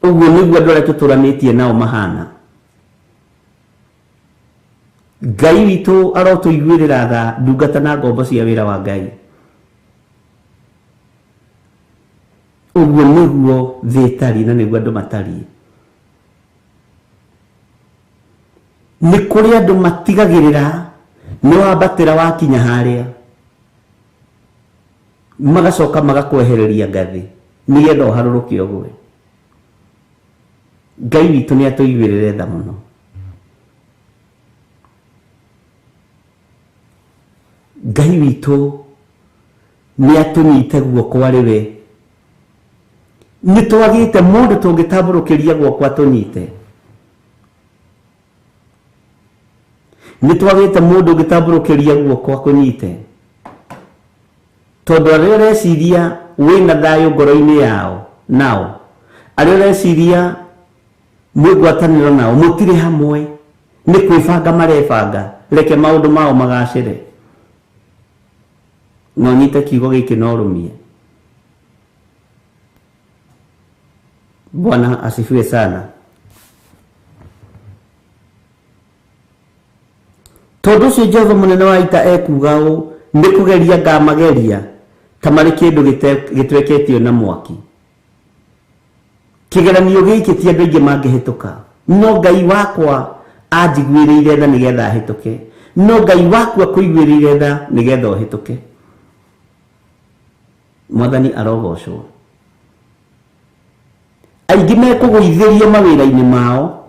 Ũguo nĩguo andũ arĩa tũtũranĩtie nao mahana. Ngai witũ arotũiguĩrĩra tha, ndungata na ngombo cia wĩra wa Ngai. Ũguo nĩguo thĩ ĩtariĩ na nĩguo andũ matariĩ. Nĩ kũrĩ andũ matigagĩrĩra nĩ wambatĩra wakinya harĩa, magacoka magakwehereria ngathĩ nĩgetha ũharũrũke ũgwe. Ngai witũ nĩ atũiguĩrĩre tha mũno. Ngai witũ nĩ atũnyite guoko arĩ we. Nĩ twagĩte mũndũ tũngĩtambũrũkĩria guoko atũnyite. Nĩ twagĩte mũndũ ũngĩtambũrũkĩria guoko akũnyite. Tondũ arĩa ũreciria wĩna thayũ ngoro-inĩ yao nao, arĩa ũreciria mwĩ ngwatanĩro nao, mũtirĩ hamwe, nĩ kwĩbanga marebanga, reke maũndũ mao magacĩre. No nyite kiugo gĩkĩ na ũrũmie. Bwana asifiwe sana. Tondũ ũcio Jehova mũnene wa ita ekuga ũũ, nĩ kũgeria ngamageria ta marĩ kĩndũ gĩtweketio na mwaki. Kĩgeranio gĩkĩ ti andũ aingĩ mangĩhĩtũka, no Ngai wakwa anjiguĩrĩire tha nĩgetha hĩtũke, no Ngai wakwa kũiguĩrĩire tha nĩgetha ũhĩtũke. Mwathani arogocwo. Aingĩ mekũgũithĩria mawĩra-inĩ mao,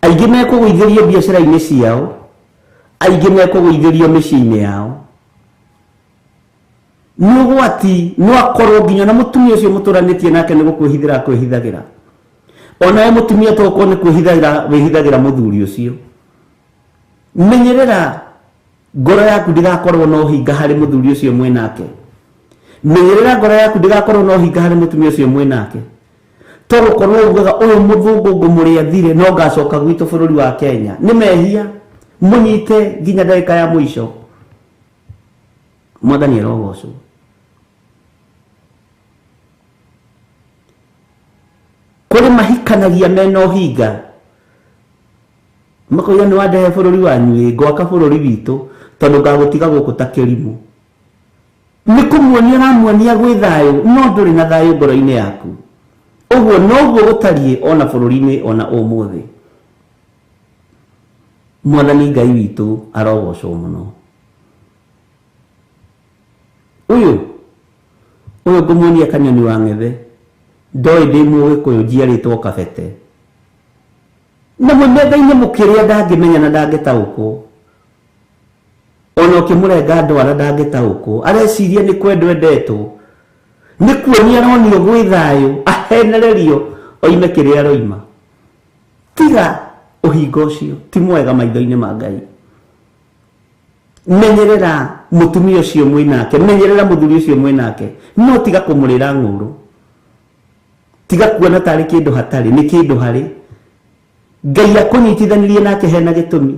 aingĩ mekũgũithĩrio biacara-inĩ ciao, aingĩ mekũgũithĩrio mĩciĩ-inĩ yao. Nĩ ũgwati no akorwo nginya na mũtumia ũcio mũtũranĩtie nake nĩ gũkwĩhithĩra kwĩhithagĩra. Onawe mũtumia to ũkorwo nĩ kwĩhithagĩra wĩhithagĩra mũthuri ũcio. Menyerera ngoro yaku ndĩgakorwo na ũhinga harĩ mũthuri ũcio mwĩ nake. Menyerera ngoro yaku ndĩgakorwo na ũhinga harĩ mũtumia ũcio mwĩ nake. To gũkorwo ugaga ũyũ mũthũngũ ngũmũrĩa thire no ngacoka gwitũ bũrũri wa Kenya. Nĩ mehia, mũnyite nginya ndagĩka ya mũico. Mwathani arogocwo. kuri mahikanagia mena uhinga makoya ni wandehe bururi wanyu gwaka bururi witu tondu ngagutiga guku ta kirimu ni kumuonia ramuonia gwi thayu no nduri na thayu ngoro-ini yaku uguo noguo gutarie ona bururi-ini ona umuthi mwathani Ngai witu arogocwo muno uyu ngumuonia kanyoni wa ngethe ndoi ndi Mugikuyu njiaritwo Kabete na munetha-ini mukiria ndangimenya na ndangitaukwo ona ukimurenga ndwara ndangitaukwo areciria ni kwendwo endetwo ni kuonia aronio gwi thayu ahenererio oime kiria aroima tiga uhingo ucio ti mwega maitho-ini ma Ngai menyerera mutumia ucio mwinake menyerera muthuri ucio mwinake no tiga kumurira ng'uru tiga kuona tari kindu hatari ni kindu hari Ngai akunyitithanirie nake hena gitumi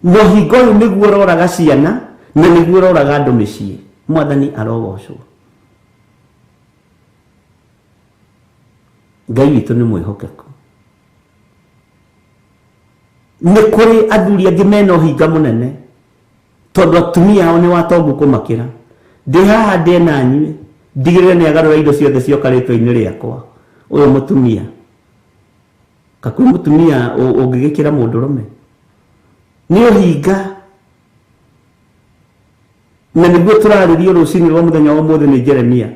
no hingo uyu niguo roraga ciana na niguo roraga andu micii mwathani arogocwo Ngai witu ni mwihokeku ni kuri athuri angi mena uhinga munene tondu atumia ao ni watongu kumakira ndi haha ndi na nyue ndigirire ni agarura indo ciothe cioka ritwa-ini riakwa uyu mutumia kakwi mutumia ungigikira mundurume ni uhinga na niguo turaririo rucini rwa muthenya wa umuthi ni Jeremia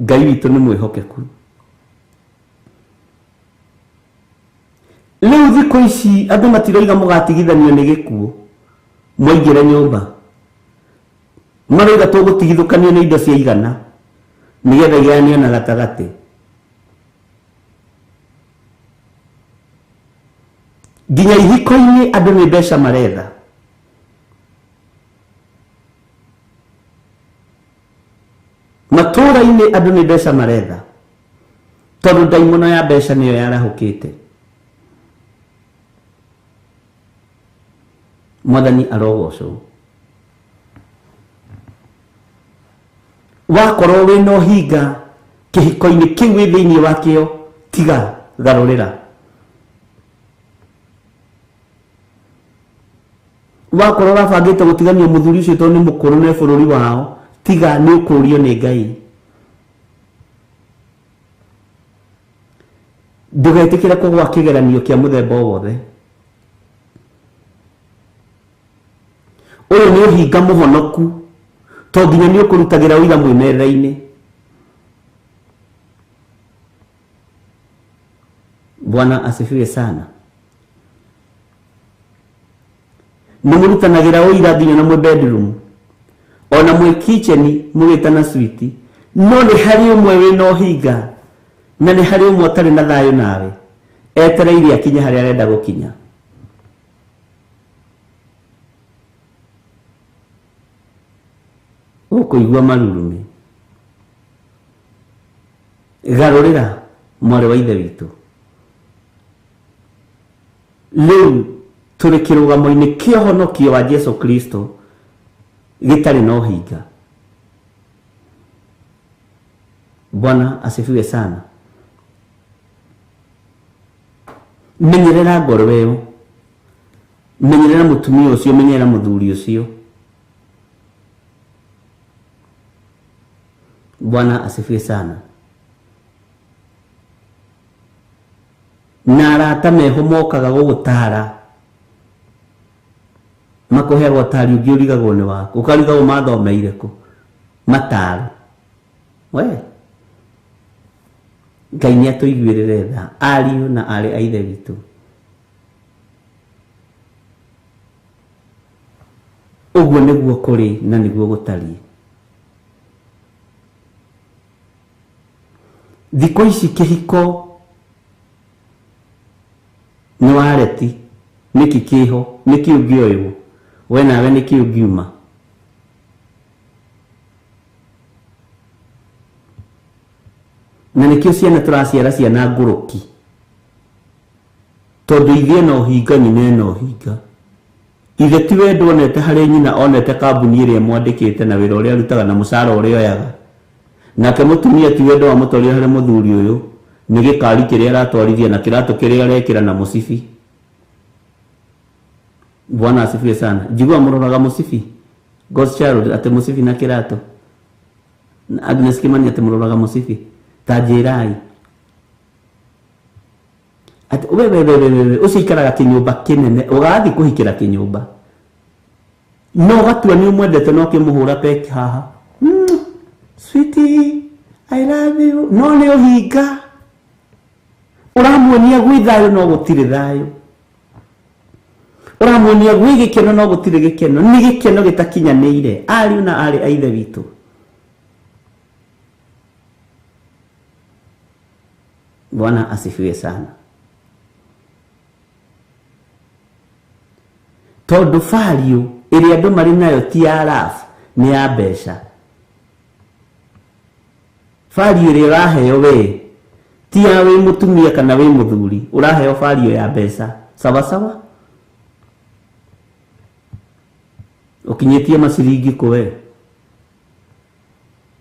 Ngai witu ni mwihokeku riu thiku ici andu matiroiga mugatigithanio ni gikuo mwaingire nyumba maroiga tugutigithukanio ni indo cia igana nigetha iganio na gatagati nginya ihiko-ini andu ni mbeca maretha matura-ini andu ni mbeca maretha tondu ndaimono ya mbeca niyo yarahukite mwathani arogocwo wakorwo wina uhinga kihiko-ini kiu wi thiini wakio tiga garurira wakorwo urabangite gutigania muthuri ucio tondu ni mukuru ne bururi wao tiga ni ukurio ni Ngai ndugetikire kugwa kigeranio kia muthemba wothe uyu ni uhinga muhonoku to nginya ni ukurutagira uira mwimerera-ini Bwana asifiwe sana nimurutanagira uira nginya na mwe bedroom ona mwe kitchen mugitana suite no ni hari umwe wina uhinga na ni hari umwe utari na thayu nawe etereire akinya hari arenda gukinya ukuigua marurumi garurira mwari wa ithe witu riu turi kirugamo-ini kia honokio wa Jesu Kristo gitari na uhinga Bwana asifiwe sana menyerera ngoro iyo menyerera mutumia ucio menyerera muthuri ucio Bwana asifiwe sana na arata meho mokaga gugutara makuhe gutari ungi urigagwo ni waku ukarigagwo mathomeire ku mataru we Ngai ni atuiguirire tha ariu na ari a ithe witu uguo niguo kuri na niguo gutari thiko ici kihiko ni wareti niki kiho niki ungioyo we nawe niki ungiuma na nikio ciana turaciara ciana nguruki tondu ithe no hinga nyina no hinga ithe ti wendo onete hari nyina onete kambuni iria mwandikite na wira uria arutaga na mucara uria oyaga nake mutumia ti wendo wa mutoria hari muthuri uyu ni gikari kiria aratwarithia na kirato kiria arekira na musibi. Bwana asifiwe sana. Jigua muroraga musibi God's child ate musibi na kirato. Agnes Kimani ate muroraga musibi tajirai ati wewe usikaraga kinyumba kinene ugathi kuhikira kinyumba no gatua ni umwendete no kimuhura peke haha sweetie I love you no ni uhinga uramuonia gwi thayo no gutire thayo uramuonia gwi gikeno no gutire gikeno ni gikeno gitakinyanĩire ari na ari aithe witu. Bwana asifiwe sana. Tondu value ĩrĩa andũ marĩ nayo ti ya love ni ya mbeca. Value ĩrĩa ũraheo we ti ya wĩ mũtumia kana wĩ mũthuri, ũraheo value ya mbeca. Sawa sawa? Ũkinyĩtie maciringi kwe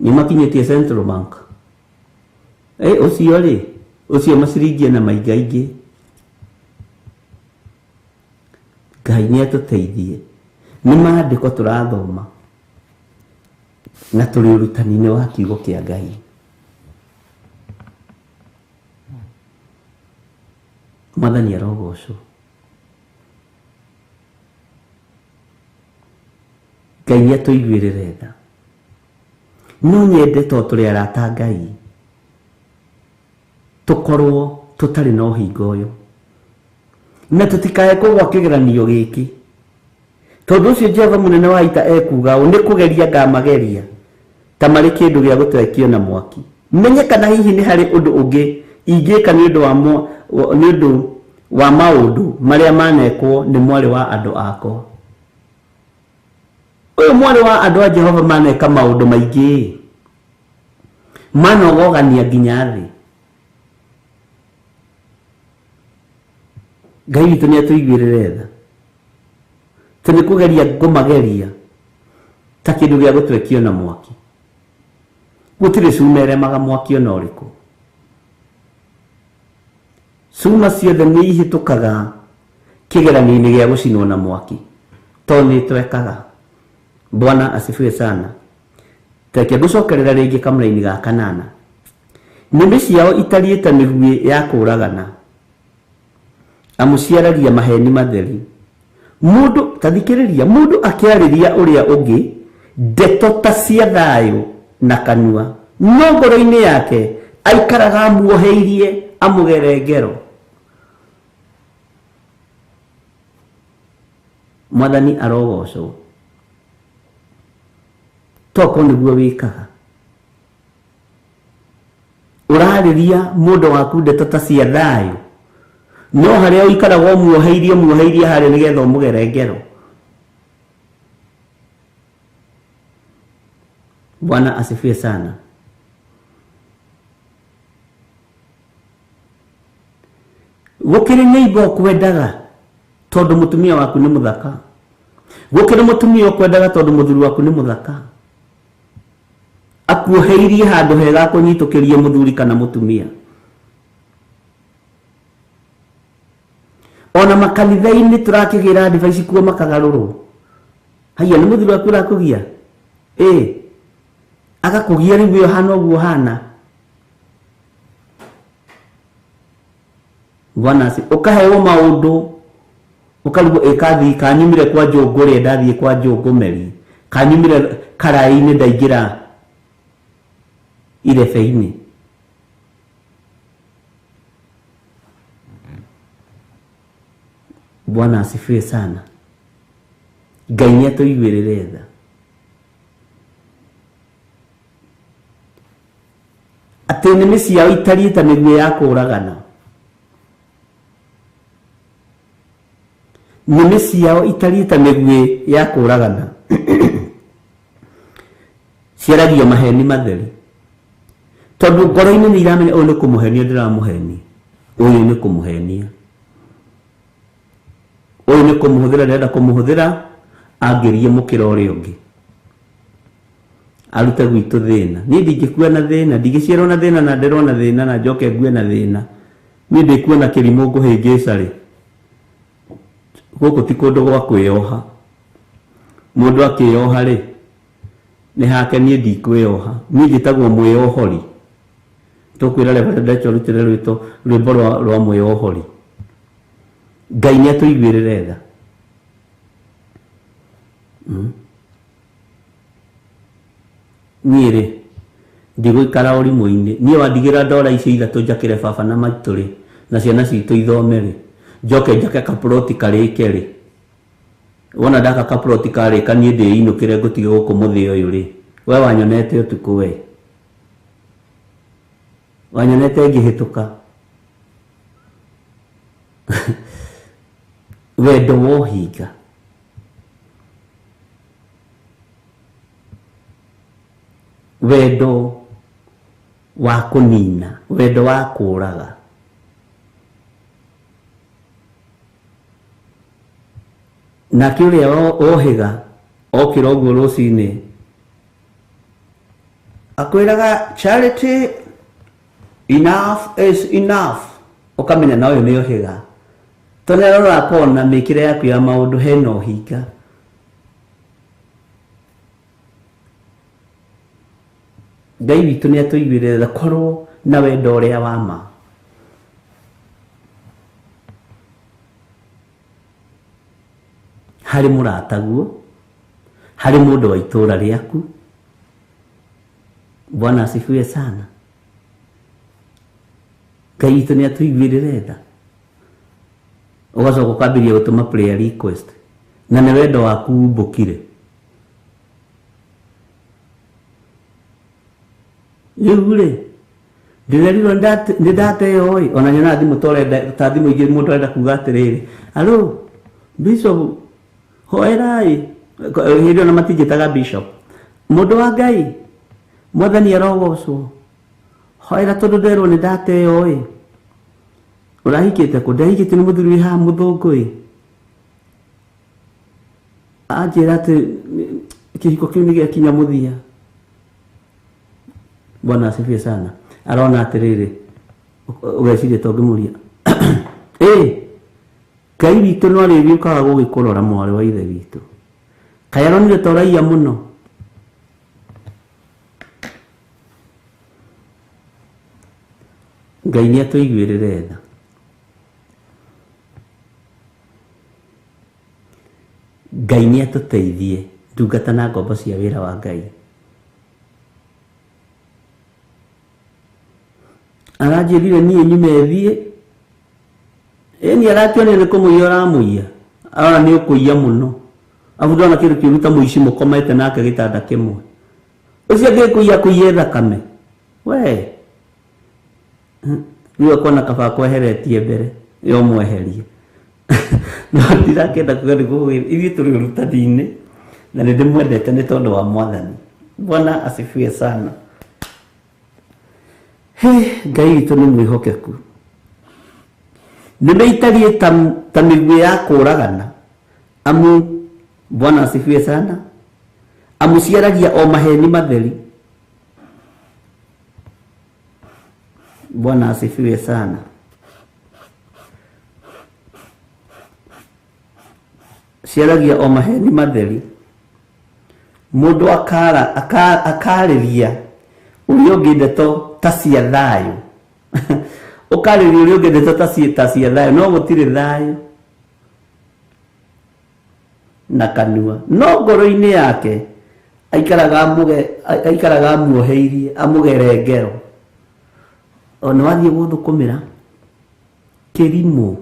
ni makinyĩtie Central Bank ũcio rĩ ucio maciringi na maigaingi. Ngai nĩ atuteithie nĩ maandĩko tũrathoma na tũrĩ ũrutani-inĩ wa kiugo kĩa Ngai. Mwathani arogocwo. Ngai nĩ atũiguĩrĩre tha no nyende to tũrĩ arata Ngai tukorwo tutari na uhingo uyu na tutikae kugwa kigeranio giki tondu ucio Jehova munene wa ita ekuga ni kugeria ngamageria ta mari kindu gia gutwekio na mwaki menye kana hihi ni hari undu ungi ingika ni undu wa maundu maria manekwo ni mwari wa andu akwa. Uyu mwari wa andu a Jehova maneka maundu maingi manogogania nginya thi. Ngai witũ nĩ atũiguĩrĩre tha tũnĩ kũgeria ngũmageria ta kĩndũ gĩa gũtwekio na mwaki. Gũtirĩ cuma ĩremaga mwaki ona ũrĩkũ. Cuma ciothe nĩ ihĩtũkaga kĩgeranio-inĩ gĩa gũcinwo na mwaki to nĩ twekaga. Bwana asifiwe sana. Teke gũcokerera rĩngĩ kamũra-inĩ ga 8. Nĩmĩ ciao itariĩ ta mĩguĩ ya kũũragana amuciaragia maheni matheri. Mundu tathikiriria mundu akiariria uria ungi ndeto ta cia thayo na kanua no ngoro-ini yake aikaraga amuoheirie amugere ngero. Mwathani arogocwo. Toko niguo wikaga urariria mundu waku ndeto ta cia thayo no haria uikaraga muoheirie haria nigetha umugere ngero. Bwana asifiwe sana. Gukiri neighbor kwendaga tondu mutumia waku ni muthaka. Gukiri mutumia kwendaga tondu muthuri waku ni muthaka. Akuoheirie handu hega kunyitukirie muthuri kana mutumia. Ona makanitha-inĩ tũrakigira advice kuo makagarũrwo. Haya nĩ muthuri waku ũrakugia agakugia rĩu hana ũguo hana. Bwana ukaheo maundu ukarugo ekathi kanyumire kwa Njongo ria ndathie kwa Njongo Meri kanyumire karai-inĩ ndaingira irebe-inĩ. Bwana asifiwe sana. Ngai nĩ atũiguĩrĩre tha. Atĩ nĩmĩ ciao itariĩ ta mĩguĩ ya kũũragana. Nĩmĩ ciao itariĩ ta mĩguĩ ya kũũragana. Ciaragia maheni matheri. Tondu ngoro-inĩ nĩ iramenya ũyũ nĩ kũmũhenia ndĩramũhenia. Ũyũ nĩ kũmũhenia. Ũyũ nĩ kũmũhũthĩra ndĩrenda kũmũhũthĩra angĩrie mũkĩra ũrĩa ũngĩ. arute gwitu thina. Ni ndingikua na thina, ndingiciarwo na thina na ndirona thina na njoke ngue na thina. Ni ndikuona kirimu nguhingica ri. Guku ti kundu gwa kwioha. Mundu akioha ri ni hake ni ndikweoha. Ni njitagwo mwiohori. Tukwira Reverend Rachel rutire rwito rwimbo rwa mwiohori. Ngai ni atuiguirire tha. Niĩ ndigũikara ũrimũ-inĩ. Niĩ wandigĩra ndora icio ithatũ njakĩre baba na maitũ rĩ, na ciana citũ ithome rĩ, njoke njake kaploti karĩke rĩ. Wona ndaka kaploti karĩka niĩ ndĩinũkĩre ngũtige gũkũ mũthĩ ũyũ rĩ. We wanyonete ũtukũ we, wanyonete ngĩhĩtũka. Wendo wohinga, wendo wa kunina, wendo wa kũraga. Na kĩũrĩa ohiga okĩra ũguo rũcinĩ akwĩraga Charity, enough is enough. Ũkamenya na ũyũ nĩ ohiga, tondũ nĩarora kona mĩkĩre yaku ya maũndũ hena ũhinga. Ngai witũ nĩ atũiguĩrĩra korwo na wendo ũrĩa wa ma. Harĩ mũrataguo, harĩ mũndũ wa itũũra rĩaku. Bwana asifiwe sana. Ngai witũ nĩ atũiguĩrĩra tha. Ũgacoka ũkambĩrĩria gũtũma prayer request na nĩ wendo waku umbũkire. Rĩu rĩ, ndĩrerirwo nĩ ndateo ĩ, ona nyona thimũ ta thimũ ingĩ mũndũ arenda kuga atĩrĩrĩ, alo Bishop hoerai, hĩndĩ ona matinjĩtaga Bishop, mũndũ wa Ngai, Mwathani arogocwo, hoera tondũ nderwo nĩ ndateo ĩ. Ũrahikĩte kũ? Ndahikĩte nĩ mũthuri wĩ haha mũthũngũ ĩ. Anjĩra atĩ kĩhiko kĩu nĩ gĩakinya mũthia. Bwana asifiwe sana. Arona atĩrĩrĩ, ũgeciria to ngĩmũria Ngai witũ no arĩgĩũkaga gũgĩkũrora mwarĩ wa ithe witũ. Kaĩ aronire ta ũraiya mũno? Ngai nĩ atũiguĩrĩre tha. Ngai nĩ atũteithie ndungata na ngombo cia wĩra wa Ngai. Aranjĩrire niĩ nyume thiĩ, ĩni aratũonia nĩ kũmũiya ũramũiya, arona nĩ ũkũiya mũno. Abu ndona kĩndũ kĩũru ta mũici mũkomete nake gĩtanda kĩmwe. Ũcio angĩkũiya kũiya thakame we, rĩu akona kaba kweheretie mbere yo mweherie. No ndirakenda kuga nĩ gũgwĩra ithuĩ tũrĩ ũrutani-inĩ na nĩ ndĩmwendete nĩ tondũ wa Mwathani. Bwana asifiwe sana. Ngai witũ nĩ mwĩhokeku. Nĩmeitarie ta mĩguĩ ya kũragana, amu Bwana asifiwe sana, amu ciaragia o maheni matheri. Bwana asifiwe sana. Ciaragia o maheni matheri. Mũndũ akarĩria ũrĩa ũngĩ ndeto ta cia thayũ. Ũkarĩria ũrĩa ũngĩ ndeto ta cia thayũ, no gũtirĩ thayũ na kanua. No ngoro-inĩ yake aikaraga amuoheirie, amũgere ngero. Ona wathiĩ gũthũkũmĩra kĩrimũ,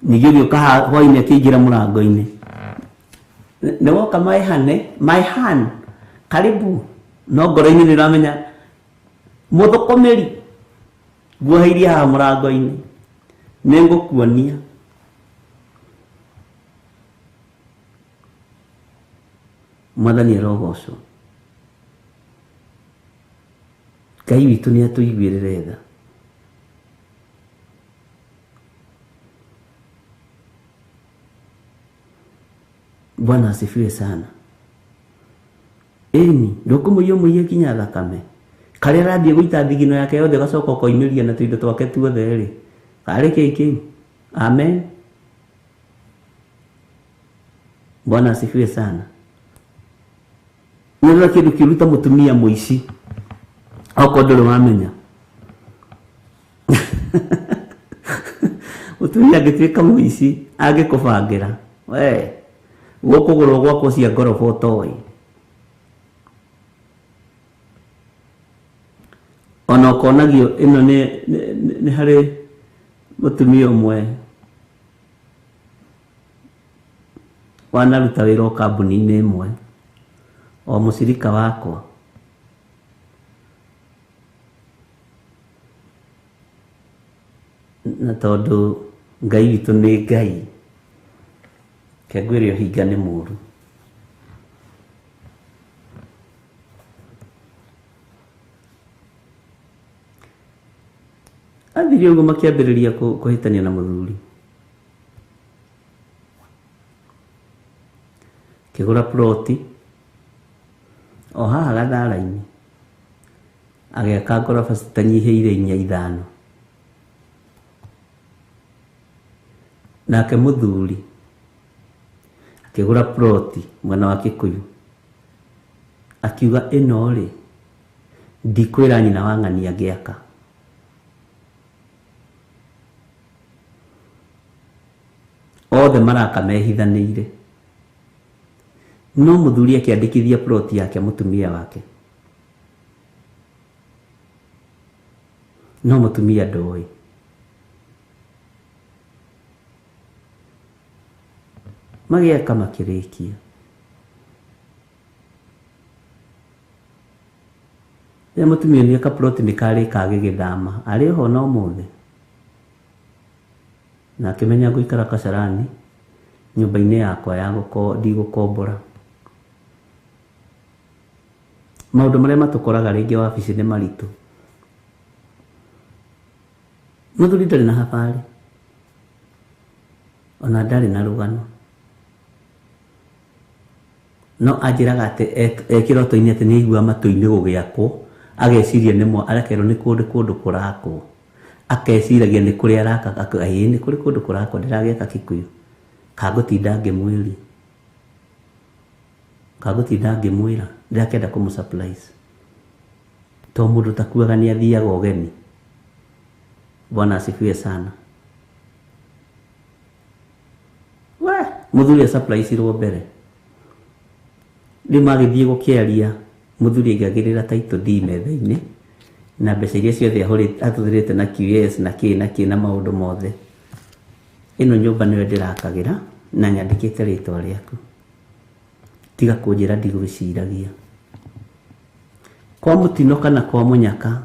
ningĩ ũgĩũka hwainĩ akĩingĩra mũrango-inĩ, nĩ woka my hand, karibu. No ngoro-inĩ nĩ ũramenya mũthũkũmĩri guoheirie haha mũrango-inĩ, nĩ ngũkuonia. Mwathani arogocwo. Ngai witũ nĩ atũiguĩrĩre tha. Bwana asifiwe sana. ĩni ndũkũmũiya kinya thakame karĩa arathiĩ gũita thigino yake yothe gacoka koimĩria na tũindo twake tuothe rĩ karĩ kĩu. Amen. Bwana asifiwe sana. Nĩrĩra kĩndũ kĩruta mũtumia mũici okorwo ndũrĩ wamenya. Mũtumia angĩtuĩka mũici angĩkũbangĩra we gũkũgũrwo gwakwo cia ngoroba ũtoĩ. Ona ũkonagio ĩno nĩ harĩ mũtumia ũmwe wanaruta wĩra o kambuni-inĩ ĩmwe o mũcirika wakwa. Na tondũ Ngai witũ nĩ Ngai kengwĩre ũhinga nĩ mũru. Athiri ũguo makĩambĩrĩria kũhĩtania na mũthuri. Kĩgũra ploti o haha Gathara-inĩ agĩaka ngoroba citanyihĩire 4-5. Nake mũthuri akĩgũra ploti mwena wa Kĩkũyũ akiuga ĩno rĩ ndikwĩra nyina wa ng'ania ngĩaka. Othe maraka mehithanĩire. No mũthuri akĩandĩkithia ploti yake mũtumia wake. No mũtumia ndoĩ. Magĩaka makĩrĩkia. Rĩrĩa mũtumia nĩeka ploti nĩkarĩka agĩgĩthama arĩ ho no mũthĩ. Na akĩmenya gũikara Kasarani nyũmba-inĩ yakwa ya ndigũkombora. Maũndũ marĩa matũkoraga rĩngĩ wabici nĩ maritũ. Mũthuri ndarĩ na habarĩ ona ndarĩ na rũgano. No anjĩraga atĩ kĩroto-inĩ atĩ nĩaigua matũ-inĩ gũgĩakwo ageciria nĩmo arekerwo nĩ kũndũ kũrakwo. Akeciragia nĩ kũrĩa araka ĩĩ nĩ kũrĩ kũndũ kũrakwo ndĩragĩaka Kĩkũyũ. Kagũtinda ngĩmwĩria. Kagũtinda ngĩmwĩra ndĩrakĩenda kũmũ-surprise. To mũndũ takuaga nĩ athiaga ũgeni. Bwana asifiwe sana. We mũthuri a-surprise-irwo mbere. Rĩu magĩthiĩ gũkĩaria mũthuri agĩagĩrĩra title deed metha-inĩ na mbeca iria ciothe ahũthĩrĩte na QS na kĩ na maũndũ mothe. Ĩno nyũmba nĩyo ndĩrakagĩra na nyandĩkĩte rĩtwa rĩaku. Tiga kũnjĩra ndigwĩciragia. Kwa mũtino kana kwa mũnyaka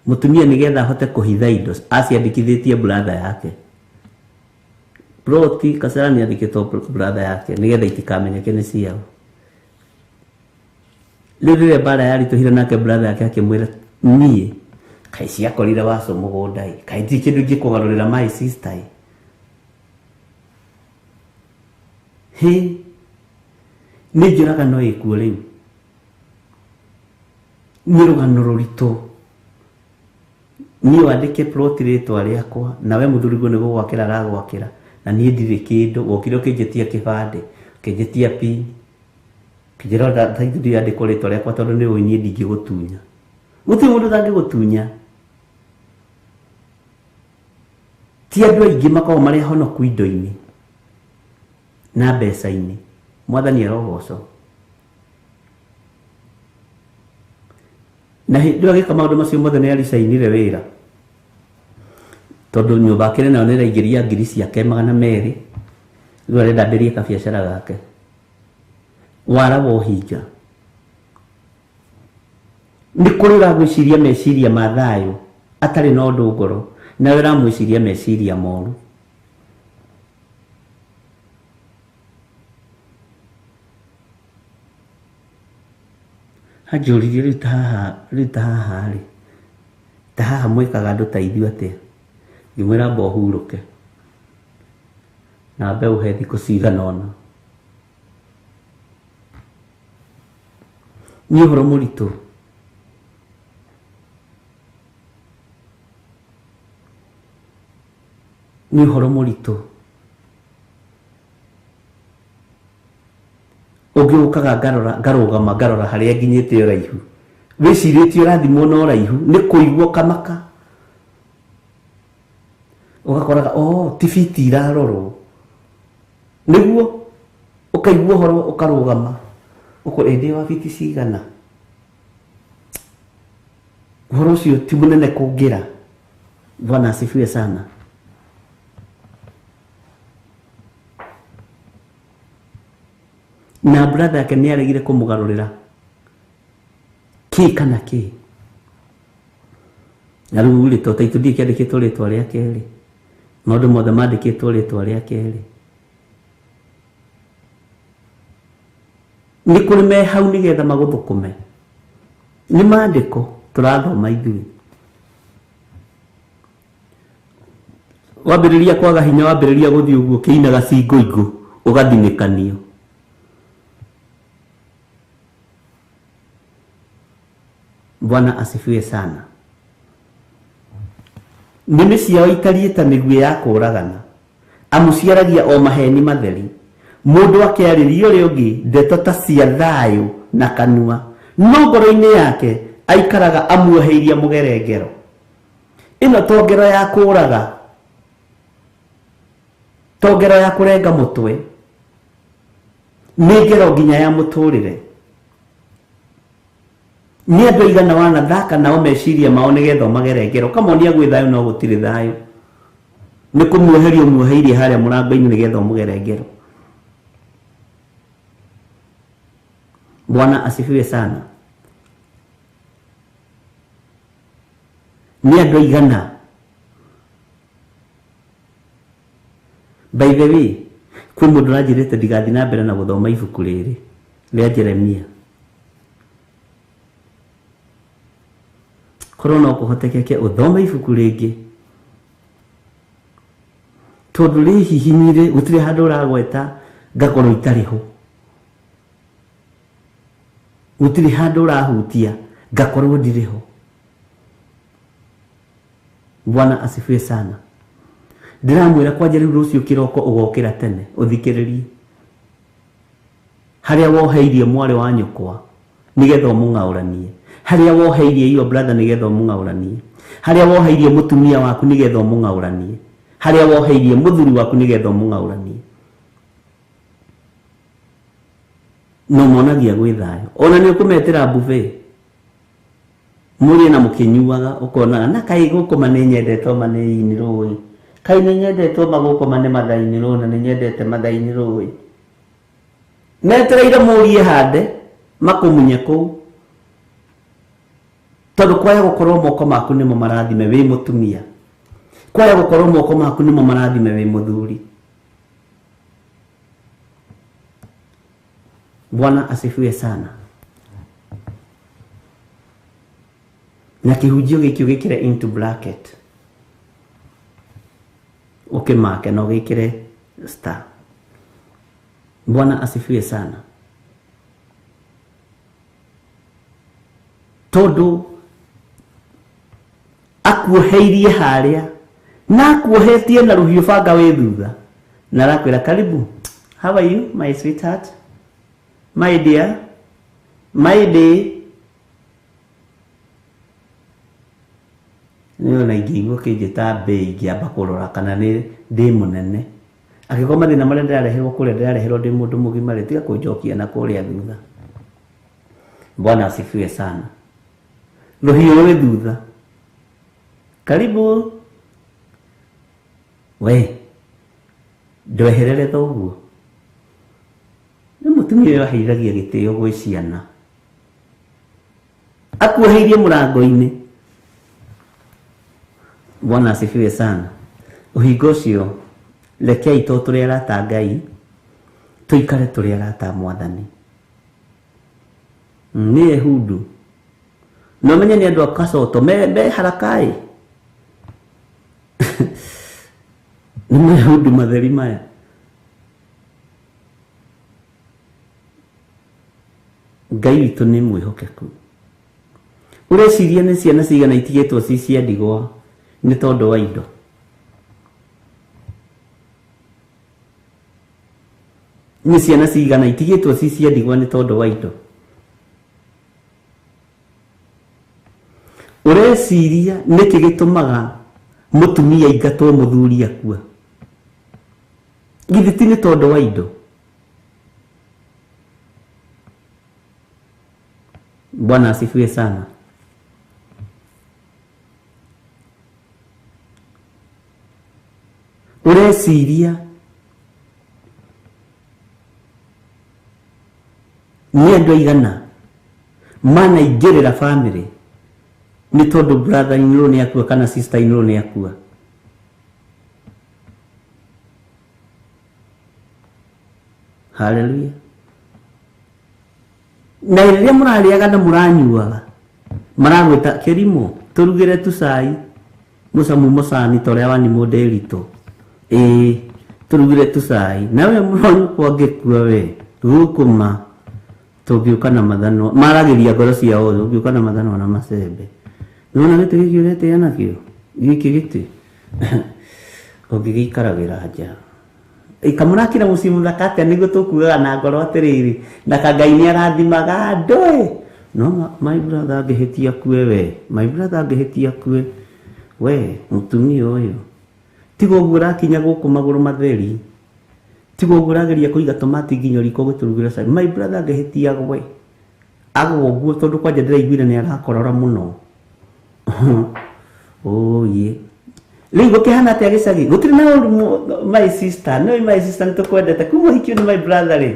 mũtumia nĩgetha ahote kũhitha indo aciandĩkithĩtie brother yake. Ploti Kasarani andĩkĩtwo brother yake nĩgetha itikamenyeke nĩ ciao. Rĩu rĩrĩa mbara yaritũhire nake brother yake akĩmwĩra niĩ kaĩ ciakorire waco mũgũnda kaĩ ti kĩndũ ingĩkũgarũrĩra my sister nĩ njũraga no ĩkuo rĩu. Nĩ rũgano rũritũ. Niĩ wandĩke ploti rĩtwa rĩakwa nawe mũthuri guo nĩ gũgwakĩra aragwakĩra na niĩ ndirĩ kĩndũ wokire ũkĩnjĩtia kĩbandĩ ũkĩnjĩtia pin kĩnjĩra title deed yandĩkwo rĩtwa rĩakwa tondũ nĩ ũĩ niĩ ndingĩgũtunya. Gũtirĩ mũndũ ũtangĩgũtunya. Ti andũ aingĩ makoragwo marĩ honoku indo-inĩ na mbeca-inĩ. Mwathani arogocwo. Na hĩndĩ ĩyo agĩka maũndũ macio mothe nĩ aricainire wĩra tondũ nyũmba yake nayo nĩ ĩraingĩria ngiri ciake 200. Rĩu arenda ambĩrĩrie kabiacara gake. Wara wa ũhinga. Nĩ kũrĩ ũragwĩciria meciria ma thayũ atarĩ na ũndũ ngoro nawe ũramwĩciria meciria moru. Anjũririe rĩu ta haha rĩ ta haha mwĩkaga andũ ta ithuĩ atĩa. Ngĩmwĩra amba ũhurũke na ambe ũhe thikũ cigana ũna. ni horo muritu ni horo muritu ugiukaga ngarugama haria nginyite uraihu wicirĩtie ũrathimwo na ũraihu nĩ kũigwo kamaka ũgakoraga ti fiti irarorwo nĩguo ũkaigua ũhoro ũkarũgama ũkũrĩndĩ wa fiti cigana ũhoro ũcio ti mũnene kũngĩra. Bwana asifiwe sana. Na brother yake nĩ aregire kũmũgarũrĩra kana ki na rĩu rĩ tota itũthiĩ kĩandĩkĩtwo rĩtwa rĩa kerĩ maũndũ mothe mandĩkĩtwo rĩtwa rĩa kerĩ nĩ kũrĩ me hau nĩgetha magũthũkũme nĩ maandĩko tũrathoma ithuĩ wambĩrĩria kwaga hinya wambĩrĩria gũthiĩ ũguo kĩinaga cingoingũ ũgathinĩkanio. Bwana asifiwe sana. Nĩmĩ ciao itariĩ ta mĩguĩ ya kũragana amuciaragia o maheni matheri mũndũ akĩarĩria ũrĩa ũngĩ ndeto ta cia thayũ na kanua no ngoro-inĩ yake aikaraga amuoheirie mũgerengero. Ĩno to ngero ya kũraga, to ngero ya kũrenga mũtwe, nĩ ngero nginya ya mũtũrĩre. Nĩ andũ aigana wanathaka nao meciria mao nĩgetha magerengero kamonia gwĩ thayũ no gũtirĩ thayũ nĩ kũmuoheria ũmuoheirie harĩa mũrango-inĩ nĩgetha mũgerengero. Bwana asifiwe sana. Nĩ andũ aigana by the way kwĩ mũndũ ranjĩrĩte ndigathiĩ na mbere na gũthoma ibuku rĩrĩ rĩa Jeremia korwo no kũhotekeke ũthome ibuku rĩngĩ tondũ rĩhihinyire gũtirĩ handũ ũragweta ngakorwo itarĩ ho, gũtirĩ handũ ũrahutia ngakorwo ndirĩ ho. Bwana asifiwe sana. Ndiramwĩra kwanja rĩu rũciũ kĩroko ũgokĩra tene ũthikĩrĩrie harĩa woheirie mwarĩ wa nyũkwa nĩgetha ũmũng'aũranie, harĩa woheirie iyo brother nĩgetha ũmũng'aũranie, harĩa woheirie mũtumia waku nĩgetha ũmũng'aũranie, harĩa woheirie mũthuri waku nĩgetha ũmũng'aũranie. No monagia gwĩ thayũ ona nĩ ũkũmetĩra buffet mũrĩe na mũkĩnyuaga ũkonaga na kaĩ gũkoma nĩ nyendetwo manĩ-inĩ rũĩ, kaĩ nĩ nyendetwo magũkoma nĩ mathai-inĩ rũĩ na nĩ nyendete mathai-inĩ rũĩ. Metereire mũrie hande makũmunye kũu tondũ kwaya gũkorwo moko maku nĩmo marathime wĩ mũtumia, kwaya gũkorwo moko maku nĩmo marathime wĩ mũthuri. Bwana asifiwe sana. Na kĩhunjio gĩkĩ ũgĩkĩre into bracket ũkĩmake na ũgĩkĩre star. Bwana asifiwe sana. Tondũ akuoheirie harĩa na akuohetie na rũhiũ banga wĩ thutha na arakwĩra karibu, how are you my sweetheart, my dear, my day. Nĩ ona ingĩigua kĩnjĩta mbĩ ingĩamba kũrora kana nĩ ndĩ mũnene angĩkorwo mathĩna marĩa ndĩrareherwo kũrĩa ndĩrareherwo ndĩ mũndũ mũgima rĩ tiga kũnjokia na kũrĩa thutha. Bwana asifiwe sana. Rũhiũ rwĩ thutha karibu we ndweherere thoguo. Nĩ mũtumia ũyũ aheiragia gĩtĩo gwĩ ciana akuoheirie mũrango-inĩ. Bwana asifiwe sana. Ũhingo ũcio rekei to tũrĩ arata Ngai tũikare tũrĩ arata Mwathani. Nĩ Ehudu no menye nĩ andũ a Kacoto me harakai nĩ Ehudu matheri maya. Ngai witũ nĩ mwĩhokeku. Ũreciria nĩ ciana cigana itigĩtwo ci cia ndigwa nĩ tondũ wa indo? Nĩ ciana cigana itigĩtwo ci cia ndigwa nĩ tondũ wa indo? Ũreciria nĩkĩ gĩtũmaga mũtumia aingatwo mũthuri akua? Githĩ ti nĩ tondũ wa indo? Bwana asifiwe sana. Ũreciria nĩ andũ aigana manaingĩrĩra family nĩ tondũ brother in law nĩ akua kana sister in law nĩ akua? Hallelujah. Na rĩrĩa mũrarĩaga na mũranyuaga maragwĩta Kĩrimũ tũrugĩre tũcai mũcamu mũcani torĩa wani mũndĩritũ. Tũrugĩre tũcai nawe mũronyo kwangĩkua we gũkũma tũngĩũka na mathano maragĩria ngoro ciao tũngĩũka na mathano na macembe. Nĩwona gĩtĩ gĩkĩ ũretĩa nakĩo gĩkĩ gĩtĩ ũngĩgĩikaragĩra nja ikamũrakĩra mũciĩ mũthaka atĩa nĩguo tũkuaga na ngoro atĩrĩrĩ na Ngai nĩ arathimaga andũ. No my brother angĩhĩtia kue we, my brother angĩhĩtia kue we mũtumia ũyũ tiga ũguo ũrakinya gũkũ magũrũ matheri, tiga ũguo ũrageria kũiga tomati nginya riko gũtũrugĩra cai. My brother angĩhĩtia gwe agwo ũguo tondũ kwanja ndĩraiguire nĩ arakorora mũno. Ye rĩu gũkĩhana atĩa gĩcagi gũtirĩ na ũru my sister no my sister nĩtũkwendete kuma hikio nĩ my brother rĩ.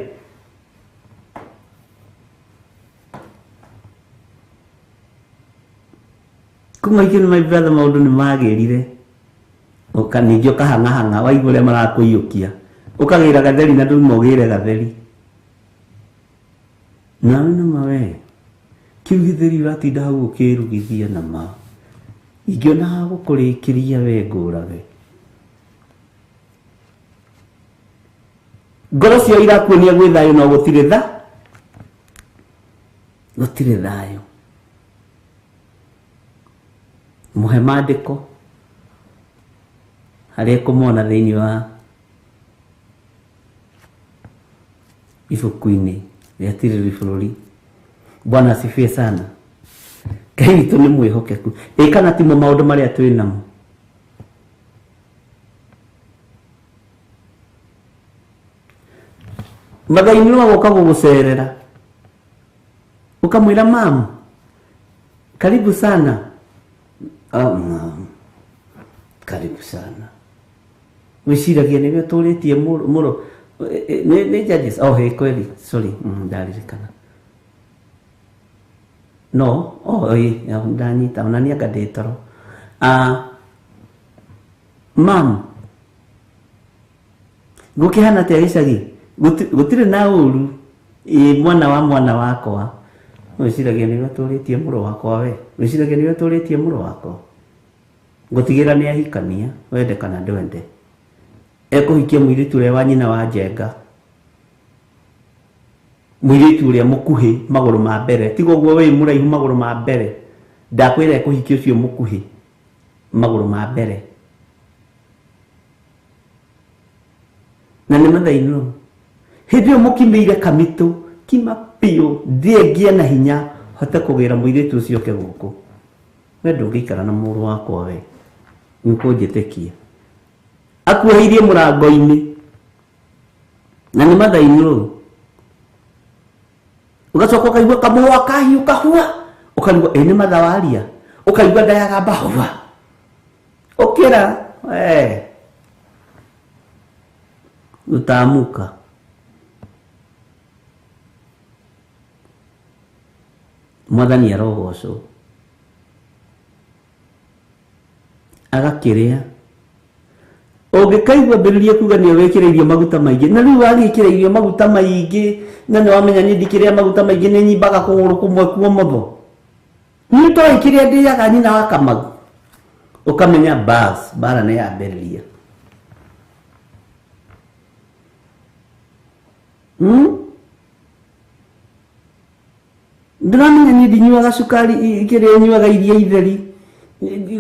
Kuma hikio nĩ my brother maũndũ nĩ magĩrire ningĩ ũkahang'ahang'a waigua ũrĩa marakũiyũkia ũkagĩra gatheri na ndũma ũgĩre gatheri. Nawe nama we kĩu gĩtheri ũratinda hau ũkĩrugithia nama ingĩona gũkũrĩkĩria we ngũrage. Ngoro cio irakuonia gwĩ thayũ no gũtirĩ gũtirĩ thayũ. Mũhe maandĩko harĩa kũmona thĩinĩ wa ibuku-inĩ rĩa tiriri bũrũri. Bwana asifiwe sana. Ngai witũ nĩ mwĩhokeku. Kana timo maũndũ marĩa twĩ namo. Magai nĩ wagoka gũgũcerera ũkamwĩra mamu karibu sana. Karibu sana. Wĩciragia nĩwe ũtũrĩtie mũro nĩ judges. Hey kweli sorry ndaririkana. No ndanyita onania ngadĩtoro. Mam gũkĩhana atĩa gĩcagi gũtirĩ na ũru mwana wa mwana wakwa. Wĩciragia nĩwe ũtũrĩtie mũro wakwa we. Wĩciragia nĩwe ũtũrĩtie mũro wakwa. Ngũtigĩra nĩ ahikania wende kana ndwende ekũhikia mũirĩtu ũrĩa wa nyina wa njenga, mũirĩtu ũrĩa mũkuhĩ magũrũ ma mbere. Tiga ũguo wĩ mũraihu magũrũ ma mbere. Ndakwĩra ekũhikia ũcio mũkuhĩ magũrũ ma mbere. Na nĩ mathainũ hĩndĩ ĩyo mũkimĩire kamitũ kima piũ ndĩngĩe na hinya hote kũgĩra mũirĩtu ũcio ke gũkũ. We ndũngĩikara na mũrũ wakwa we nĩkũnjĩtĩkia akuoheirie mũrango-inĩ na nĩ mathainũ. Ũgacoka ũkaigua kamũhũa kahiũ kahua ũkarigwo nĩ mathawaria ũkaigua ndayagamba hũa ũkĩra utamuka. Mwathani arogocwo. Agakĩrĩa ũngĩkaigua mbĩrĩria kuga nĩ wĩkĩrĩirio maguta maingĩ na rĩu wagĩkĩrĩirio maguta maingĩ na nĩ wamenya niĩ ndikĩrĩa maguta maingĩ nĩ nyimbaga kũgũrũ kũmwe kuomotho niĩ toĩ kĩrĩa ndĩaga nyina wa Kamau ũkamenya bas bara nĩ yambĩrĩria. Ndĩramenya niĩ ndinyuaga cukari kĩrĩa nyuaga iria itheri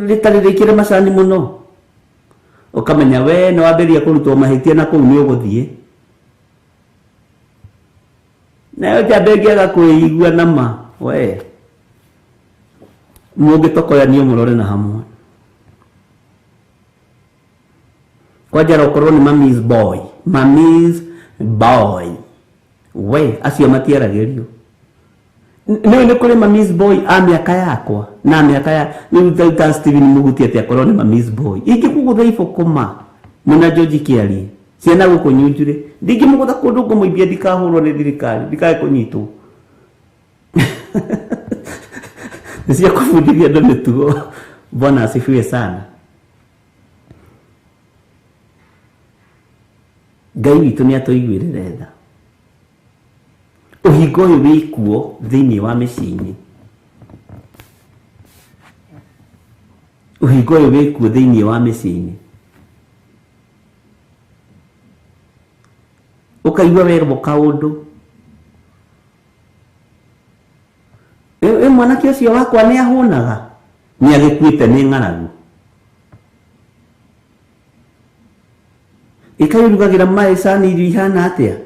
rĩtarĩ rĩkĩre macani mũno. Ũkamenya we no wambĩrĩria kũrutwo mahĩtia na kũu nĩ ũgũthiĩ. Nayo njamba ĩngĩaga kwĩigua na ma we mũngĩtokoranio mũrore na hamwe. Kwanja ũkorwo nĩ mami's boy we acio matiaragĩrio. Nĩ kũrĩ mami's boy a mĩaka yakwa na mĩaka ya rĩu ta Steven Muguti atĩ akorwo nĩ mami's boy ingĩkũgũtha ibokoma mũna George Kiarie ciana gũkũ nyunjure ndingĩmũgũtha kũndũ ngũmũibia ndikahũrwo nĩ thirikari ndikae kũnyitwo. Nĩcia kũbundithia andũ mĩtugo. Bwana asifiwe sana. Ngai witũ nĩ atũiguĩrĩre tha. Ũhingo ũyũ wĩkuo thĩinĩ wa mĩciĩ-inĩ. Ũhingo ũyũ wĩkuo thĩinĩ wa mĩciĩ-inĩ. Ũkaigua werwo kaũndũ. Mwanake ũcio wakwa nĩ ahũnaga. Nĩ agĩkuĩte nĩ ng'aragu. Ĩkayurugagĩra maĩ cani irio ihana atĩa.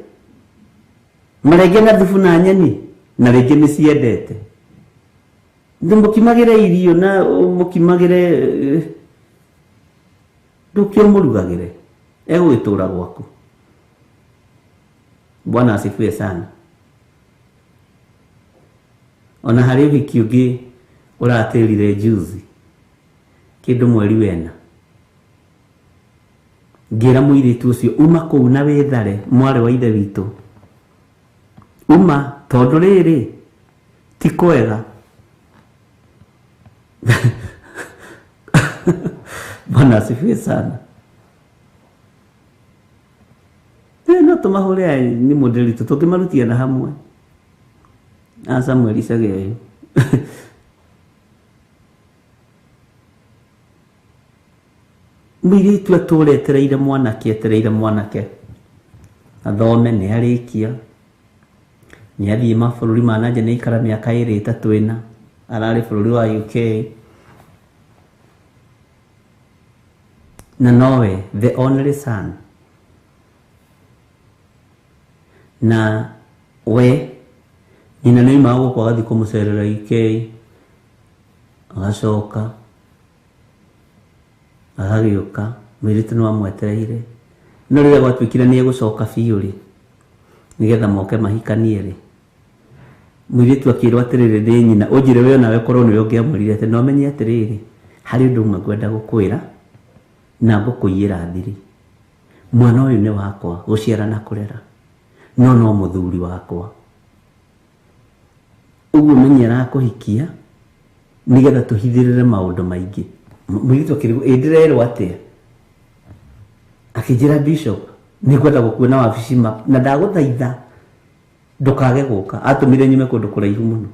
Marenge na thubu na nyeni na rĩngĩ nĩ ciendete. Mũkimagĩre irio na mũkimagĩre ndũkĩo mũrugagĩre egũgĩtũra gwaku. Bwana asifiwe sana. Ona harĩ wiki ũngĩ ũratĩrire juzi kĩndũ mweri wena. Ngĩra mũirĩtu ũcio uma kũu na wĩthare mwarĩ wa ithe witũ. Uma tondũ rĩrĩ ti kwega. Bwana asifiwe sana. No tũmahũre nĩ mũndĩritũ tũkĩmarutia na hamwe. Samuel Isagĩo. Mũirĩtu atũre etereire mwanake athome nĩ arĩkia nĩ athiĩ mabũrũri ma nanja nĩ aikara mĩaka 2-3 ĩna ararĩ bũrũri wa UK na nowe the only son na we nyina nĩ ma gũkũ agathiĩ kũmũcerera UK agacoka agagĩũka mũirĩtu nĩ wamwetereire no rĩrĩa gwatuĩkire nĩ egũcoka biũ rĩ nĩgetha moke mahikanie rĩ mũirĩtu akĩrwo atĩrĩrĩ nĩ nyina ũnjĩre we nawe korwo nĩwe ũngĩamwĩrire atĩ no menye atĩrĩrĩ harĩ ũndũ ũmwe ngwenda gũkwĩra na ngũkũiyĩra thiri. Mwana ũyũ nĩ wakwa gũciara na kũrera no mũthuri wakwa. Ũguo menye arakũhikia nĩgetha tũhithĩrĩre maũndũ maingĩ. Mũirĩtu akĩrwo ndĩrerwo atĩa. Akĩnjĩra Bishop nĩ ngwenda gũkuona wabici na ndagũthaitha ndũkage gũka. Atũmire nyume kũndũ kũraihu mũno.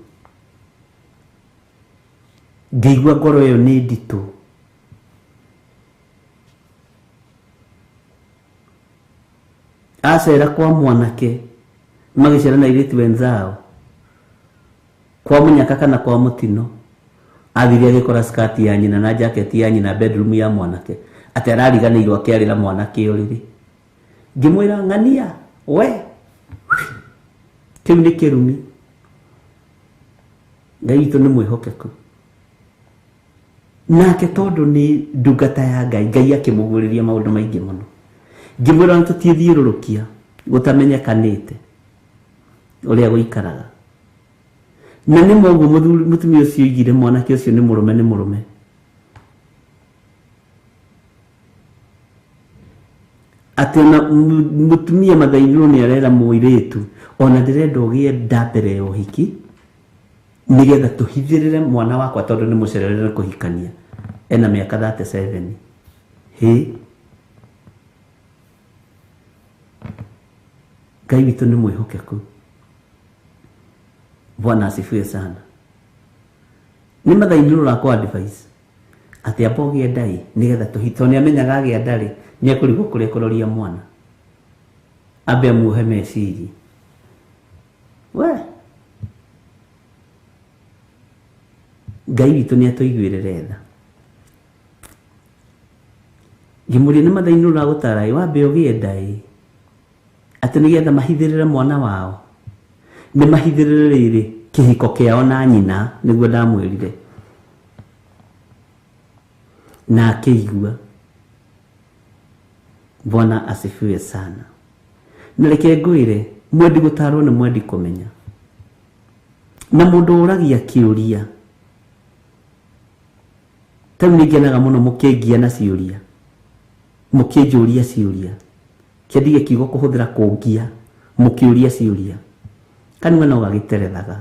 Ngĩigua ngoro ĩyo nĩ nditũ. Acera kwa mwanake magĩcera na airĩtu wenzao kwa mũnyaka kana kwa mũtino athire agĩkora skati ya nyina na jacket ya nyina bedroom ya mwanake atĩ arariganĩirwo akĩarĩra mwanake ũyũ rĩrĩ. Ngĩmwĩra ng'ania we kĩu nĩ kĩrumi. Ngai witũ nĩ mwĩhokeku nake tondũ nĩ ndungata ya Ngai. Ngai akĩmũguũrĩria maũndũ maingĩ mũno. Ngĩmwĩra tũtiĩthiũrũrũkia gũtamenyekanĩte ũrĩa gũikaraga na nĩ moguo mũtumia ũcio oigire mwanake ũcio nĩ mũrũme. Atĩ ona mũtumia mathainĩrwo nĩ arera mũirĩtu ona ndĩrenda ũgĩe nda mbere ya ũhiki nĩgetha tũhithĩrĩre mwana wakwa tondũ nĩ mũcerere kũhikania ena mĩaka 37. Ngai witũ nĩ mwĩhokeku. Bwana asifiwe sana. Nĩ mathainĩrwo rakwa advice atĩ amba ũgĩe ndai nĩgetha tũhitwo nĩ amenyaga agĩa ndarĩ nĩ ekũrigwo kũrĩa kũroria mwana ambe amuohe meciria we Ngai witũ nĩ atũiguĩrĩre tha. Ngĩmũria nĩ mathainĩ ũragũtara wambe ũgĩe nda atĩ nĩgetha mahithĩrĩre mwana wao, nĩ mahithĩrĩre rĩrĩ kĩhiko kĩao na nyina, nĩguo ndamwĩrire na akĩigua. Bwana asifiwe sana. Na reke ngwĩre, mwendi gũtarwo nĩ mwendi kũmenya, na mũndũ ũragia kĩũria. Tau nĩngenaga mũno mũkĩngia na ciũria, mũkĩnjũria ciũria, kĩandige kiugo kũhũthĩra kũngia, mũkĩũria ciũria, kanua no gagĩterethaga.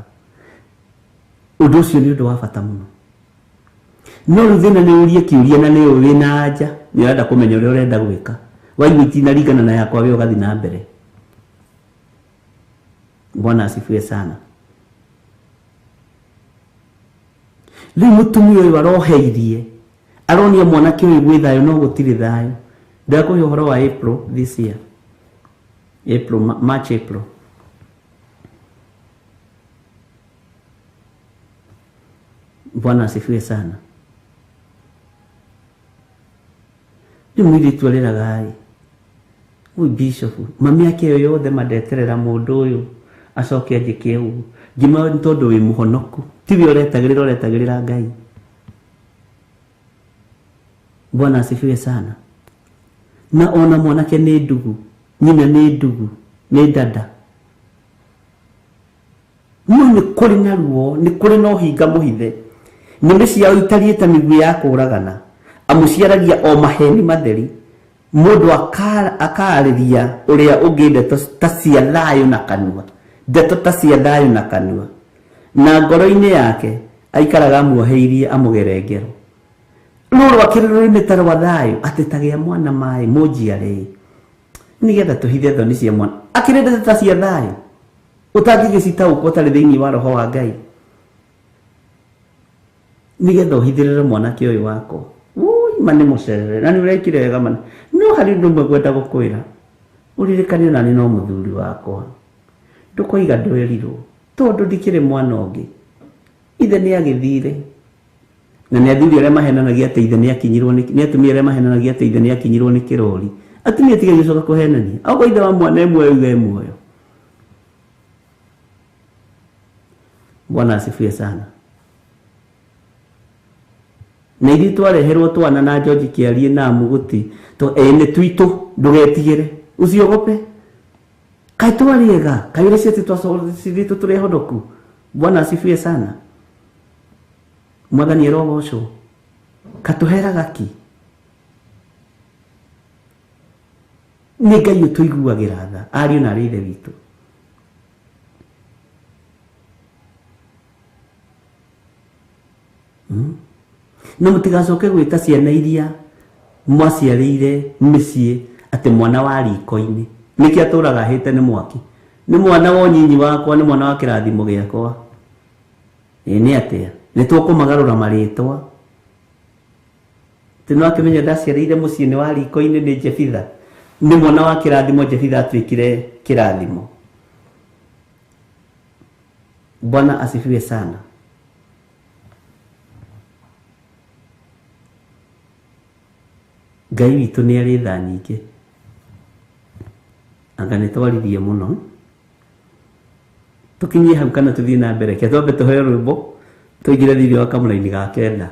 Ũndũ ũcio nĩ ũndũ wa bata mũno. No rĩu thĩna nĩ ũrie kĩũria na nĩ ũrĩ na anja, nĩ ũrenda kũmenya ũrĩa ũrenda gwĩka, waigua itinaringana na yakwa we ũgathiĩ na mbere. Bwana asifiwe sana. Rĩu mũtumia ũyũ aroheirie, aronia mwanake ũyũ gwĩ thayũ no gũtirĩ thayũ. Ndakũhe ũhoro wa April this year, March April. Bwana asifiwe sana. Rĩu mũirĩtu arĩraga ũyũ bishop, mami ake ũyũ yothe mandeterera mũndũ ũyũ acoke anjĩke ũguo. Ngĩmwĩra nĩ tondũ wĩ mũhonoku, tiwe ũretagĩrĩra Ngai. Bwana asifiwe sana. Na ona mwanake nĩ ndugu, nyina nĩ ndugu, nĩ dada. No nĩ kũrĩ na ruo, nĩ kũrĩ na ũhinga mũhithe. Nĩmĩ ciao itariĩ ta mĩguĩ ya kũragana, amũciaragia o maheni matheri. Mũndũ akaarĩria ũrĩa ũngĩ ndeto ta cia thayũ na kanua, ndeto ta cia thayũ na kanua, na ngoro-inĩ yake aikaraga amuoheirie amũgere ngero. No rwakĩrĩro-inĩ ta rwa thayũ atĩ tagĩa mwana maĩ mũnjiarĩ, nĩgetha tũhithe thoni cia mwana. Akĩrĩ ndeto ta cia thayũ ũtangĩgĩcitaũkwo ũtarĩ thĩinĩ wa roho wa Ngai, nĩgetha ũhithĩrĩre mwanake ũyũ wako. Mane mũcerere na nĩ ũrekire wega mane. No harĩ ũndũ ũmwe ngwenda gũkwĩra, ũririkane nani no mũthuri wakwa, ndũkoiga ndwerirwo, tondũ ndikĩrĩ mwana ũngĩ. Ithe nĩ agĩthire, na nĩ athuri arĩa mahenanagia atĩ ithe nĩ akinyirwo nĩ atumia arĩa mahenanagia atĩ ithe nĩ akinyirwo nĩ kĩrori. Atumia tiga gĩcoka kũhenania, auga ithe wa mwana ĩmwe yuga muoyo. Bwana asifiwe sana. Na ithuĩ twareherwo twana na George Kĩarie na Mũgũti to ene twitũ ndũgetigĩre ũciogope. Kaĩ twariega, kaĩ ũrĩa ciatĩ twacithĩtwo tũrĩ honoku. Bwana asifiwe sana. Mwathani erogocwo, katũheraga ki. Nĩ Ngai ũtũiguagĩra tha, ariũ na arĩ ithe witũ. No mũtigacoke gwĩta ciana iria mwaciarĩire mĩciĩ atĩ mwana wa riko-inĩ, nĩkĩ atũraga hĩte nĩ mwaki, nĩ mwana wa ũnyinyi wakwa, nĩ mwana wa kĩrathimo gĩakwa. Nĩ atĩa nĩ tũkũmagarũra marĩtwa? Tĩ no akĩmenya ndaciarĩire mũciĩ nĩ wa riko-inĩ nĩ Jefitha, nĩ mwana wa kĩrathimo, Jefitha atuĩkire kĩrathimo. Bwana asifiwe sana. Ngai witũ nĩ arĩ tha nyingĩ, anga nĩ twaririe mũno. Tũkinyie hau kana tũthiĩ na mbere? Ke twambe tũheo rwĩmbo tũingĩre thĩinĩ wa kamũra-inĩ ga kenda.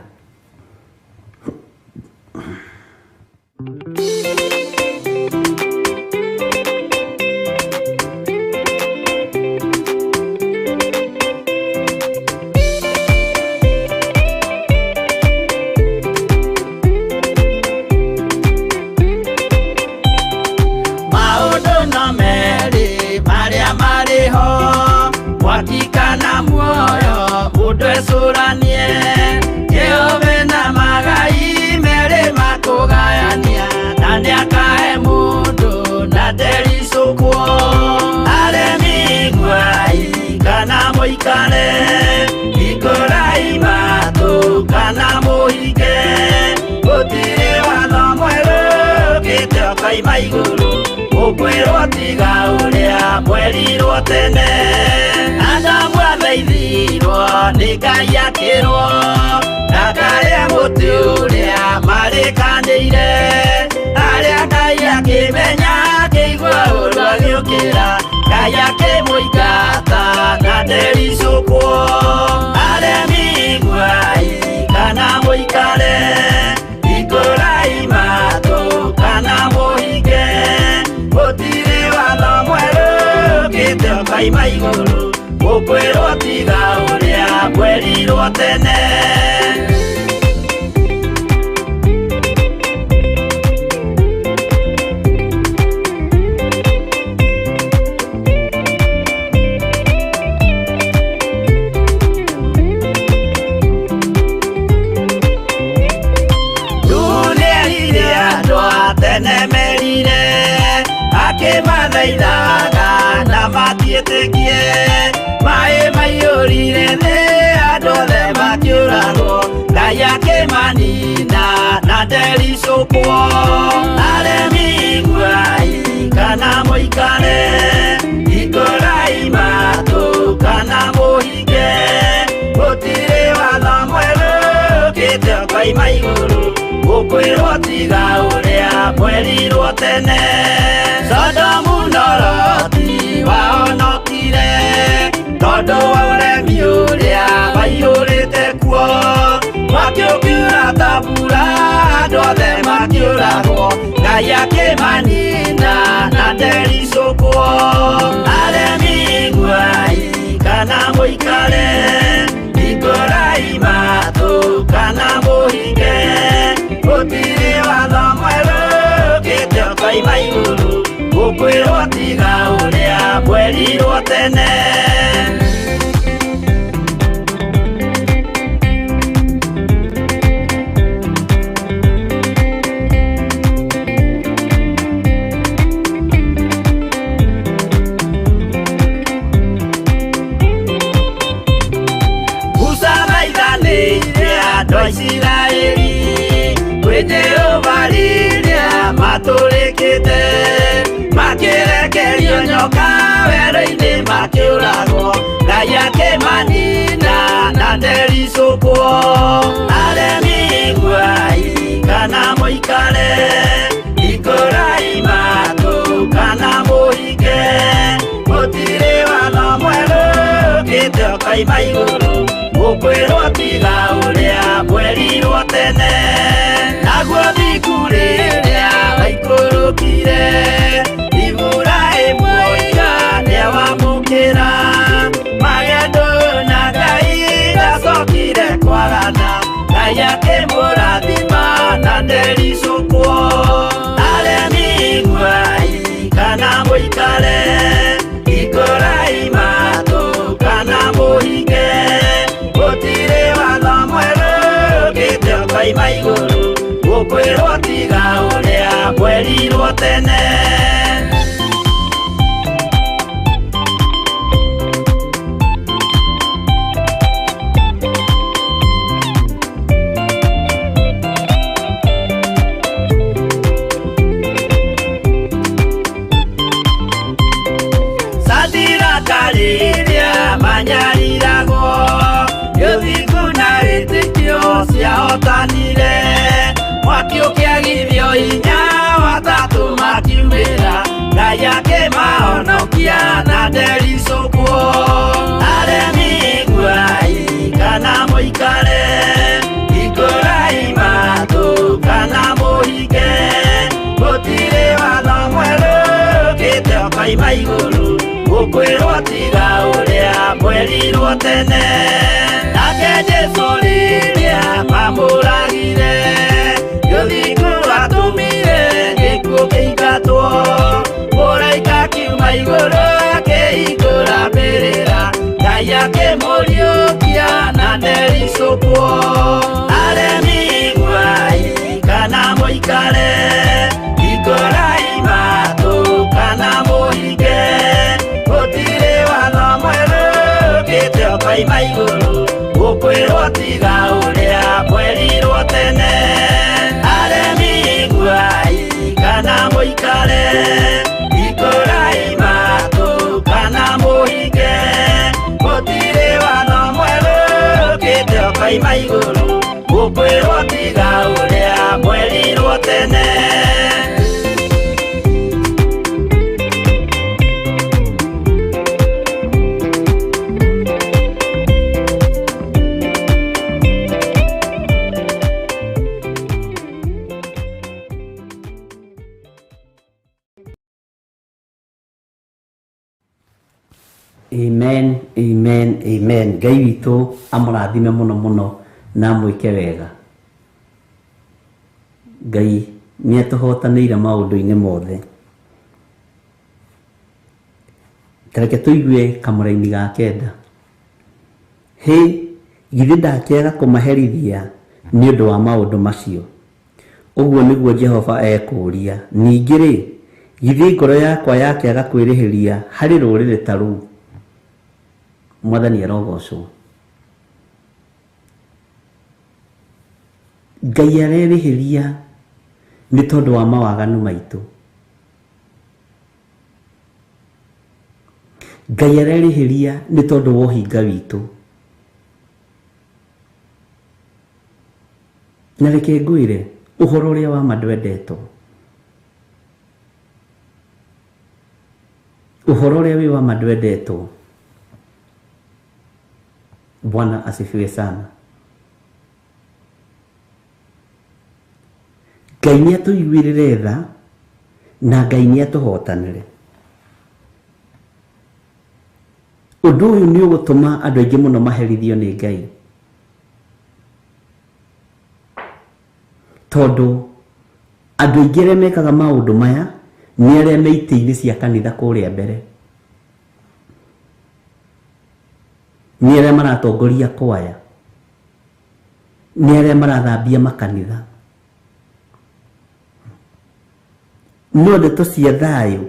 Ukwirwo tiga uria mwerirwo tene, anda mwatheithirwo nĩ Ngai akĩrwo kandeire aria Ngai akimenya akigwa uru agiukira Ngai akimuingata na ndericukwo aremi ngwai kana muikare ikurai matu kana muhinge gutiri watho mweru ukite Ngai maiguru gukwirwo tiga uria kwerirwo tene nemerire akimathaithaga na matiĩtĩkie maĩ maiyũrire thĩ andũ othe makiũragwo Ngai akĩmanina na ndericũkwo aremi ngwai kana mũikare ikurai matu kana mũhinge gũtirĩ watho mwerũ ũkĩte ũkoima igũrũ gukwirwo tiga uria kwerirwo tene Sodomu na Loti wahonokire tondu wa uremi uria waiyũrĩte kuo mwaki ũkiura ta mbura andũ othe makiũragwo Ngai akĩmanina na ndericũkwo aremi ngwai kana mũikare ikurai matu kana mũhinge gutiri watho mweru ukite ũkoima igũrũ gukwirwo tiga uria kwerirwo tene andũ a Isiraeli kwĩ Jehova rĩrĩa matũrĩkĩte makĩrekerio nyoka werũ-inĩ makĩũragwo Ngai akĩmanina na ndericũkwo aremi ngwai kana mũikare ikurai matu kana mũhinge gũtirĩ watho mwerũ ũkĩte ũkoima igũrũ gukwirwo tiga uria kwerirwo tene naguo thiku rĩrĩa waikũrũkire Iburahĩmu nĩawamũkĩra magendo na Ngai ndacokire kwarana Ngai akĩmũrathima na ndericũkwo aremi ngwai kana mũikare ikurai matu kana mũhinge gutiri watho mwerũ ukite ũkoima igũrũ gukwirwo tiga uria kwerirwo tene Sadiraka rĩrĩa manyariragwo gĩthiku na wĩtĩkio ciahotanire mwaki ũkĩagithio hinya watatũ makiumĩra Ngai akĩmahonokia na ndericũkwo aremi ngwai kana mũikare ikurai matu kana mũhinge gũtirĩ watho mwerũ ũkĩte ũkoima igũrũ gukwirwo tiga uria kwerirwo tene nake Jesũ rĩrĩa mamũragire gĩthiku atũmire gĩkuũ kĩingatwo mũraika kiuma igũrũ akĩhingũra mbĩrĩra Ngai akĩmũriũkia na ndericũkwo aremi ngwai kana mũikare ikurai matu kana mũhinge gũtirĩ watho mwerũ ũkĩte ũkoima igũrũ gukwirwo tiga uria kwerirwo tene aremi ngwai kana mũikare ikurai matu kana mũhinge gũtirĩ watho mwerũ ũkĩte ũkoima igũrũ gukwirwo tiga uria kwerirwo Amen, amen, amen. Ngai witũ amũrathime mũno mũno na mwĩke wega. Ngai nĩatũhotanĩire maũndũ-inĩ mothe. Tareke tũigue kamũra-inĩ ga kenda. Hĩ, githĩ ndakĩaga kũmaherithia nĩ ũndũ wa maũndũ macio? Ũguo nĩguo Jehova ekũria. Ningĩ-rĩ, githĩ ngoro yakwa yakĩaga kwĩrĩhĩria harĩ rũrĩrĩ ta rũu? Mwathani arogocwo. Ngai arerĩhĩria nĩ tondũ wa mawaganu maitũ. Ngai arerĩhĩria nĩ tondũ wa ũhinga witũ. Na reke ngwĩre ũhoro ũrĩa wa ma ndwendetwo. Ũhoro ũrĩa wĩ wa ma ndwendetwo. Bwana asifiwe sana. Ngai nĩatũiguĩrĩre tha na Ngai nĩatũhotanĩre. Ũndũ ũyũ nĩ ũgũtũma andũ aingĩ mũno maherithio nĩ Ngai. Tondũ andũ aingĩ arĩa mekaga maũndũ maya nĩ arĩa me itĩ-inĩ cia kanitha kũrĩa mbere. Nĩ arĩa maratongoria kwaya. Nĩ arĩa marathambia makanitha. No ndeto cia thayũ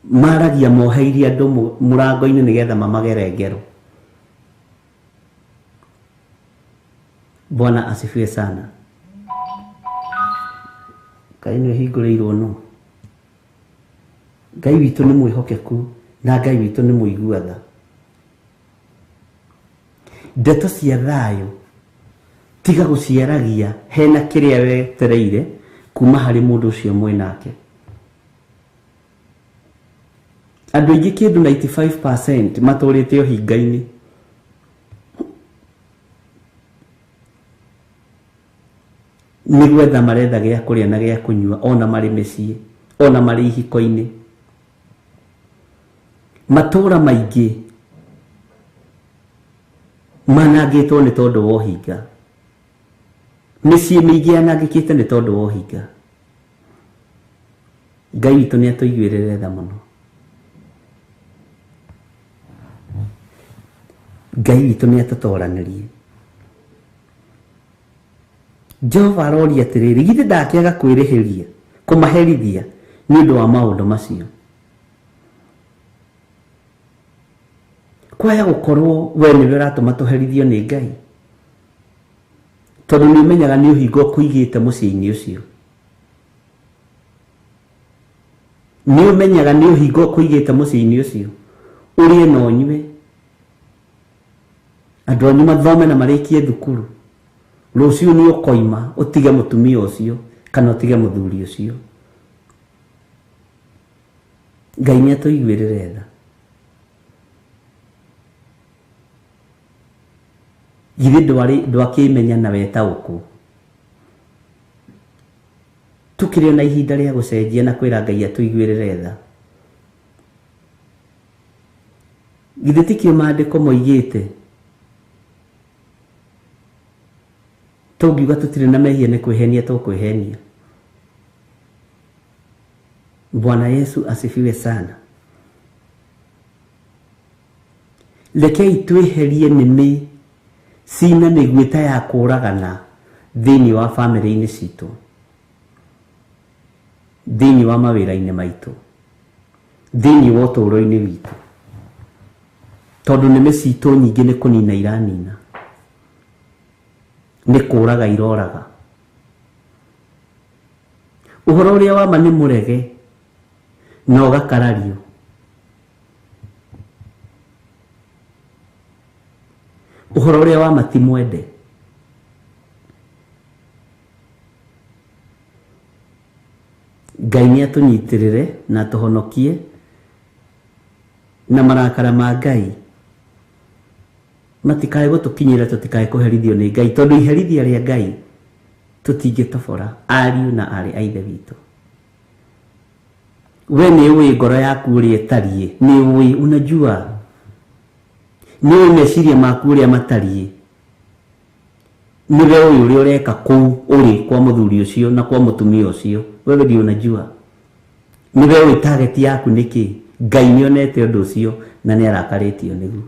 maragia moheirie andũ mũrango-inĩ nĩgetha mamagere ngero. Bwana asifiwe sana. Ngai nĩ hingũrĩirwo no. Ngai witũ nĩ mwĩhokeku na Ngai witũ nĩ mũigua tha. Ndeto cia thayũ tiga gũciaragia hena kĩrĩa wetereire kuma harĩ mũndũ ũcio mwĩnake. Andũ aingĩ kĩndũ 95% matũrĩte ũhinga-inĩ. Nĩ gwetha maretha gĩa kũrĩa na gĩa kũnyua ona marĩ mĩciĩ, ona marĩ ihiko-inĩ. Matũũra maingĩ manangĩtwo nĩ tondũ wa ũhinga. Mĩciĩ mĩingĩ yanangĩkĩte nĩ tondũ wa ũhinga. Ngai witũ nĩatũiguĩrĩre tha mũno. Ngai witũ nĩatũtoranĩrie. Jehova aroria atĩrĩrĩ, githĩ ndakĩaga kwĩrĩhĩria kũmaherithia nĩ ũndũ wa maũndũ macio? Kwaya gũkorwo we nĩwe ũratũma tũherithio nĩ Ngai, tondũ nĩ ũmenyaga nĩ ũhinga ũkũigĩte mũciĩ-inĩ ũcio. Nĩ ũmenyaga nĩ ũhinga ũkũigĩte mũciĩ-inĩ ũcio. Ũrĩe na ũnyue, andũ anyu mathome na marĩkie thukuru. Rũciũ nĩ ũkoima ũtige mũtumia ũcio kana ũtige mũthuri ũcio. Ngai nĩatũiguĩrĩre tha. Githĩ ndwakĩmenya na wetaũkũ? Tũkĩrĩ na ihinda rĩa gũcenjia na kwĩra Ngai atũiguĩrĩre tha. Githĩ tikĩo maandĩko moigĩte tũngiuga tũtirĩ na mehia nĩ kwĩhenia tũkwĩhenia? Bwana Yesu asifiwe sana. Rekei twĩherie nĩmĩ cina mĩguĩta ya kũragana thĩinĩ wa bamĩrĩ-inĩ citũ, thĩinĩ wa mawĩra-inĩ maitũ, thĩinĩ wa ũtũũro-inĩ witũ, tondũ nĩmĩ citũ nyingĩ nĩ kũnina iranina, nĩ kũraga iroraga. Ũhoro ũrĩa wa ma nĩ mũrege na ũgakarario. Ũhoro ũrĩa wa ma ti mwende. Ngai nĩatũnyitĩrĩre na tũhonokie na marakara ma Ngai matikae gũtũkinyĩra, tũtikae kũherithio nĩ Ngai, tondũ iherithia rĩa Ngai tũtingĩtobora, ariũ na arĩ a Ithe witũ. we ni uwi ngoro yaku uri etarie, ni uwi, unajua ni uwi meciria maku uri amatarie, ni we uwi uri ureka kuu uri kwa muthuri ucio na kwa mutumia ucio, wewe ndio unajua, ni we uwi target yaku niki. Ngai ni onete undu ucio na ni arakaritio niguo.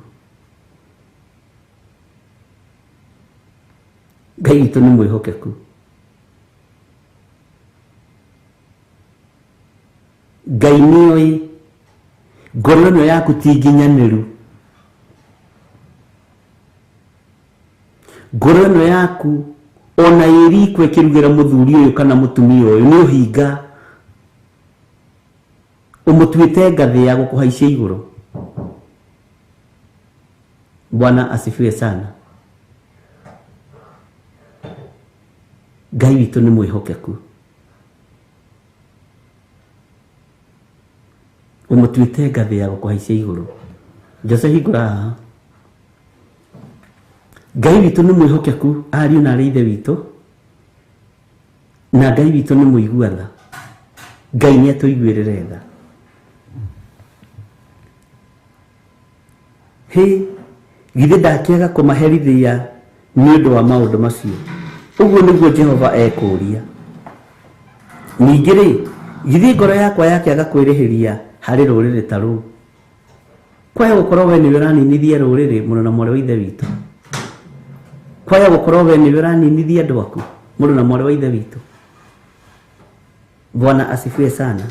Ngai witu ni mwihokeku. Ngai ni oi ngoro ĩno yaku ti nginyaniru, ngoro ĩno yaku ona ĩrikwo ĩkĩrugĩra mũthuri ũyũ kana mũtumia ũyũ nĩ ũhinga, umutuite ngathĩ ya gũkũhaicia igũrũ. Bwana asifiwe sana. Ngai witũ nĩ mwĩhokeku. Umutuite ngathĩ ya gũkũhaicia igũrũ. Jose hingũra haha. Ngai witũ nĩ mwĩhokeku, ariũ na ithe witũ, na Ngai witũ nĩ mũigua tha. Ngai nĩ atũiguĩrĩre tha. Githĩ ndakĩaga kũmaherithia nĩ ũndũ wa maũndũ macio? Ũguo nĩguo Jehova ekũria. Ningĩ rĩ, githĩ ngoro yakwa yakĩaga kwĩrĩhĩria harĩ rũrĩrĩ ta rũu? Kwaya gũkorwo we nĩwe ũraninithia rũrĩrĩ, mũrũ na mwarĩ wa ithe witũ? Kwaya gũkorwo we nĩwe ũraninithia andũ aku, mũrũ na mwarĩ wa ithe witũ? Bwana asifiwe sana.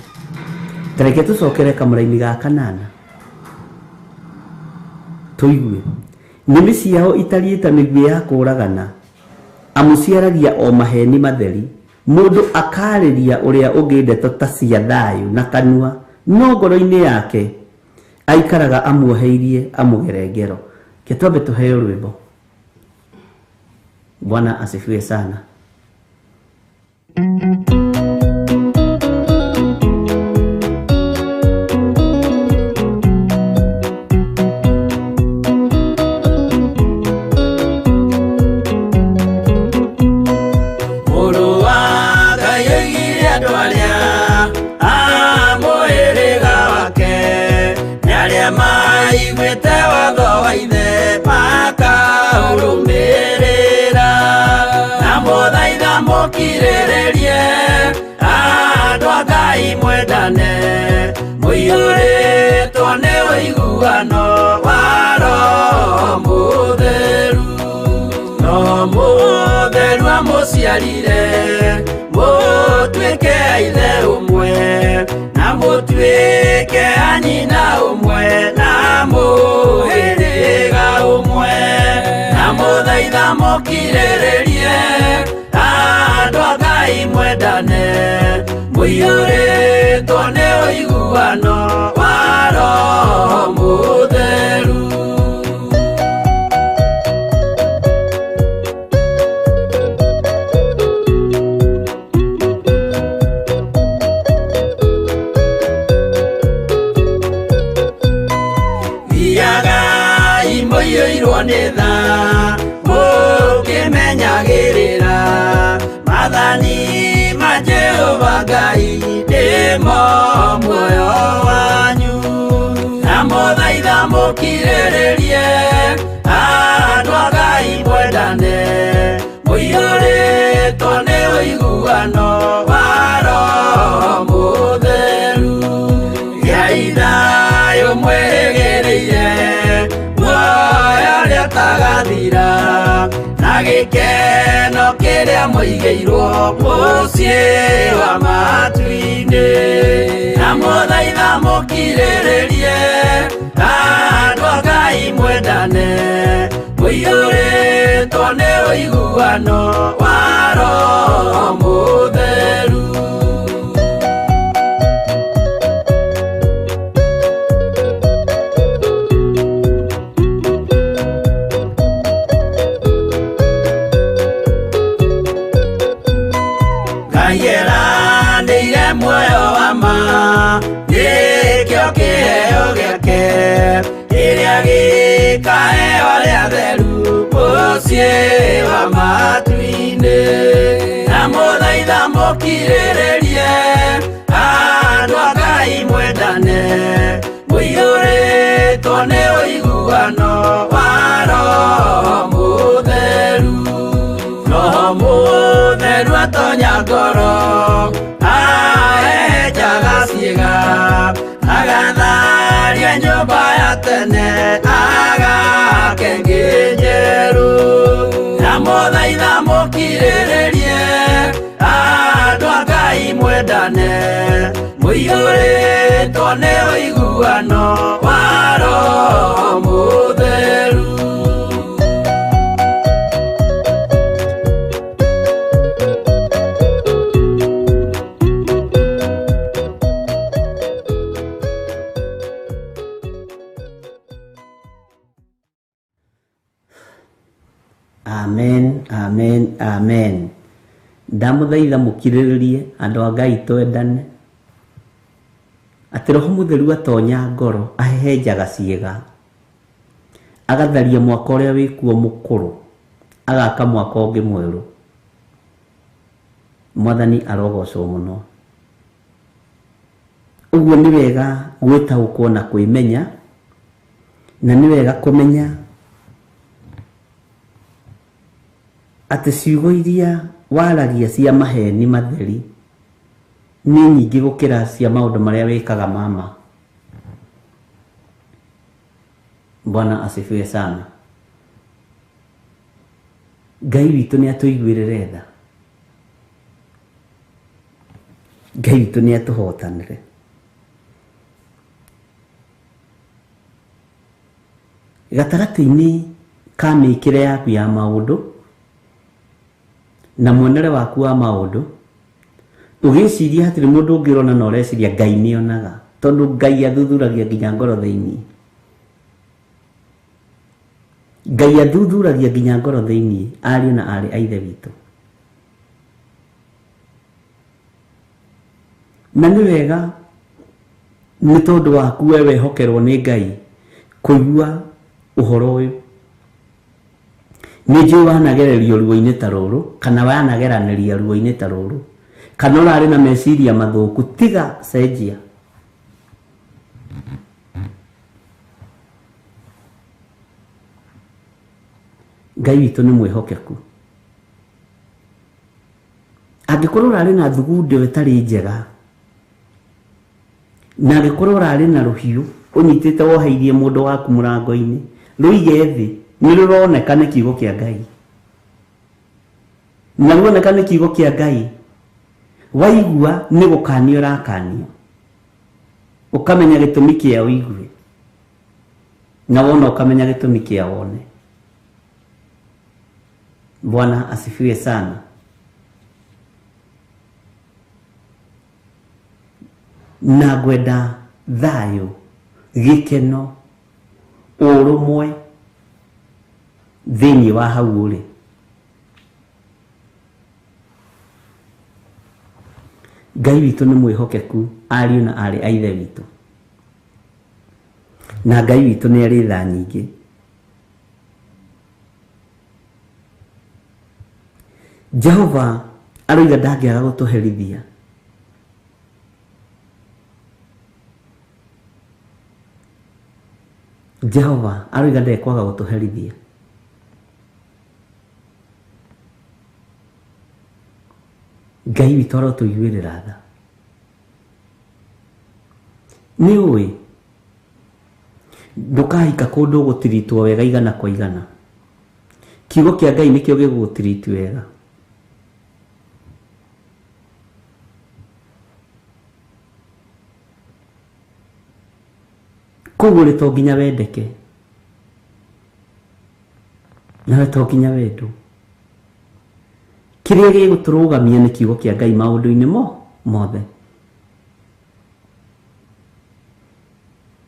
Tareke tũcokere kamũra-inĩ ga kanana tuigue. Nĩmĩ ciao itariĩ ta mĩguĩ ya kũragana, amuciaragia o maheni matheri. Mũndũ akarĩria ũrĩa ũngĩ ndeto ta cia thayũ na kanua, no ngoro-inĩ yake aikaraga amuoheirie amũgere ngero. Ketwambe tũheo rwĩmbo. Bwana asifiwe sana. Mukirĩrĩrie andũ a Ngai mwendane, mũiyũrĩtwo nĩ ũiguano wa Roho Mũtheru. Roho Mũtheru amũciarire mũtuĩke a ithe ũmwe, na mũtuĩke a nyina ũmwe, na mũhĩrĩga ũmwe, na mũthaitha mũkirĩrĩrie andũ a Ngai mwendane, mũiyũrĩtwo nĩ ũiguano wa Roho Mũtheru. Thiaga imũiyũirwo nĩ tha, mũkĩmenyagĩrĩra mathani ma Jehova Ngai nĩmo muoyo wanyu. Na mũthaitha mũkirĩrĩrie andũ a Ngai mwendane, mũiyũrĩtwo nĩ ũiguano wa Roho Mũtheru. Gĩai thayũ mwĩrĩgĩrĩire, muoyo ũrĩa ũtagathira, na gĩkeno kĩrĩa mũigĩirwo mũciĩ wa matu-inĩ. Na mũthaitha mũkirĩrĩrie andũ a Ngai mwendane, mũiyũrĩtwo nĩ ũiguano wa Roho Mũtheru. Nĩire muoyo wa ma, nĩkĩo kĩheo gĩake, kĩrĩa gĩkaheo arĩa atheru mũciĩ wa matu-inĩ. Na mũthaitha mũkirĩrĩrie andũ a Ngai Ngai mwendane mũiyũrĩtwo nĩ ũiguano wa Roho Mũtheru. Roho Mũtheru atonya ngoro ahehenjaga ciĩga agatharia nyũmba ya tene agake njerũ. Ndamũthaitha mũkirĩrĩrie andũ a Ngai mwendane mũiyũrĩtwo nĩ ũiguano wa Roho Mũtheru. Amen, amen, amen. Ndamũthaitha mũkirĩrĩrie andũ a Ngai twendane atĩ Roho Mũtheru atonya ngoro ahehenjaga ciĩga agatharia mwaka ũrĩa wĩkuo mũkũrũ agaka mwaka ũngĩ mwerũ. Mwathani arogocwo mũno. Ũguo nĩ wega gwĩtaũkwo na kwĩmenya, na nĩ wega kũmenya atĩ ciugo iria waragia cia maheni matheri nĩ nyingĩ gũkĩra cia maũndũ marĩa wĩkaga mama. Bwana asifiwe sana. Ngai witũ nĩ atũiguĩrĩre tha. Ngai witũ nĩ atũhotanĩre. Gatagatĩ-inĩ ka mĩĩkĩre yaku ya maũndũ na muonere waku wa maũndũ ũgĩciria hatirĩ mũndũ ũngĩrona na ũreciria Ngai nĩonaga, tondũ Ngai athuthuragia nginya ngoro thĩinĩ. Ngai athuthuragia nginya ngoro thĩinĩ, ariũ na arĩ a Ithe witũ. Na nĩ wega nĩ tondũ waku we wehokerwo nĩ Ngai kũigua ũhoro ũyũ. Nĩ njũĩ wanagererio ruo-inĩ ta rũrũ, kana wanageranĩria ruo-inĩ ta rũrũ, kana ũrarĩ na meciria mathũku, tiga cenjia. Ngai witũ nĩ mwĩhokeku. Angĩkorwo ũrarĩ na thugundu ĩtarĩ njega, na angĩkorwo ũrarĩ na rũhiũ ũnyitĩte woheirie mũndũ waku mũrango-inĩ, rũige thĩ, nĩ rũroneka nĩ kiugo kĩa Ngai. Na ruoneka nĩ kiugo kĩa Ngai, waigua nĩ gũkanio ũrakanio, ũkamenya gĩtũmi kĩa ũigue, na wona ũkamenya gĩtũmi kĩa wone. Bwana asifiwe sana. Na ngwenda thayũ, gĩkeno, ũrũmwe thĩinĩ wa hau ũrĩ. Ngai witũ nĩ mwĩhokeku, ariũ na arĩ a Ithe witũ. Na Ngai witũ nĩ arĩ tha nyingĩ. Jehova aroiga ndangĩaga gũtũherithia. Jehova aroiga ndekwaga gũtũherithia. Ngai witũ arotũiguĩrĩra tha. Nĩ ũĩ ndũkahika kũndũ gũtiritwo wega igana kwa igana. Kiugo kĩa Ngai nĩkĩo gĩgũtiriti wega. Koguo rĩ to nginya wendeke, nawe to nginya wendwo. Kĩrĩa gĩgũtũrũgamia nĩ kiugo kĩa Ngai maũndũ-inĩ mothe.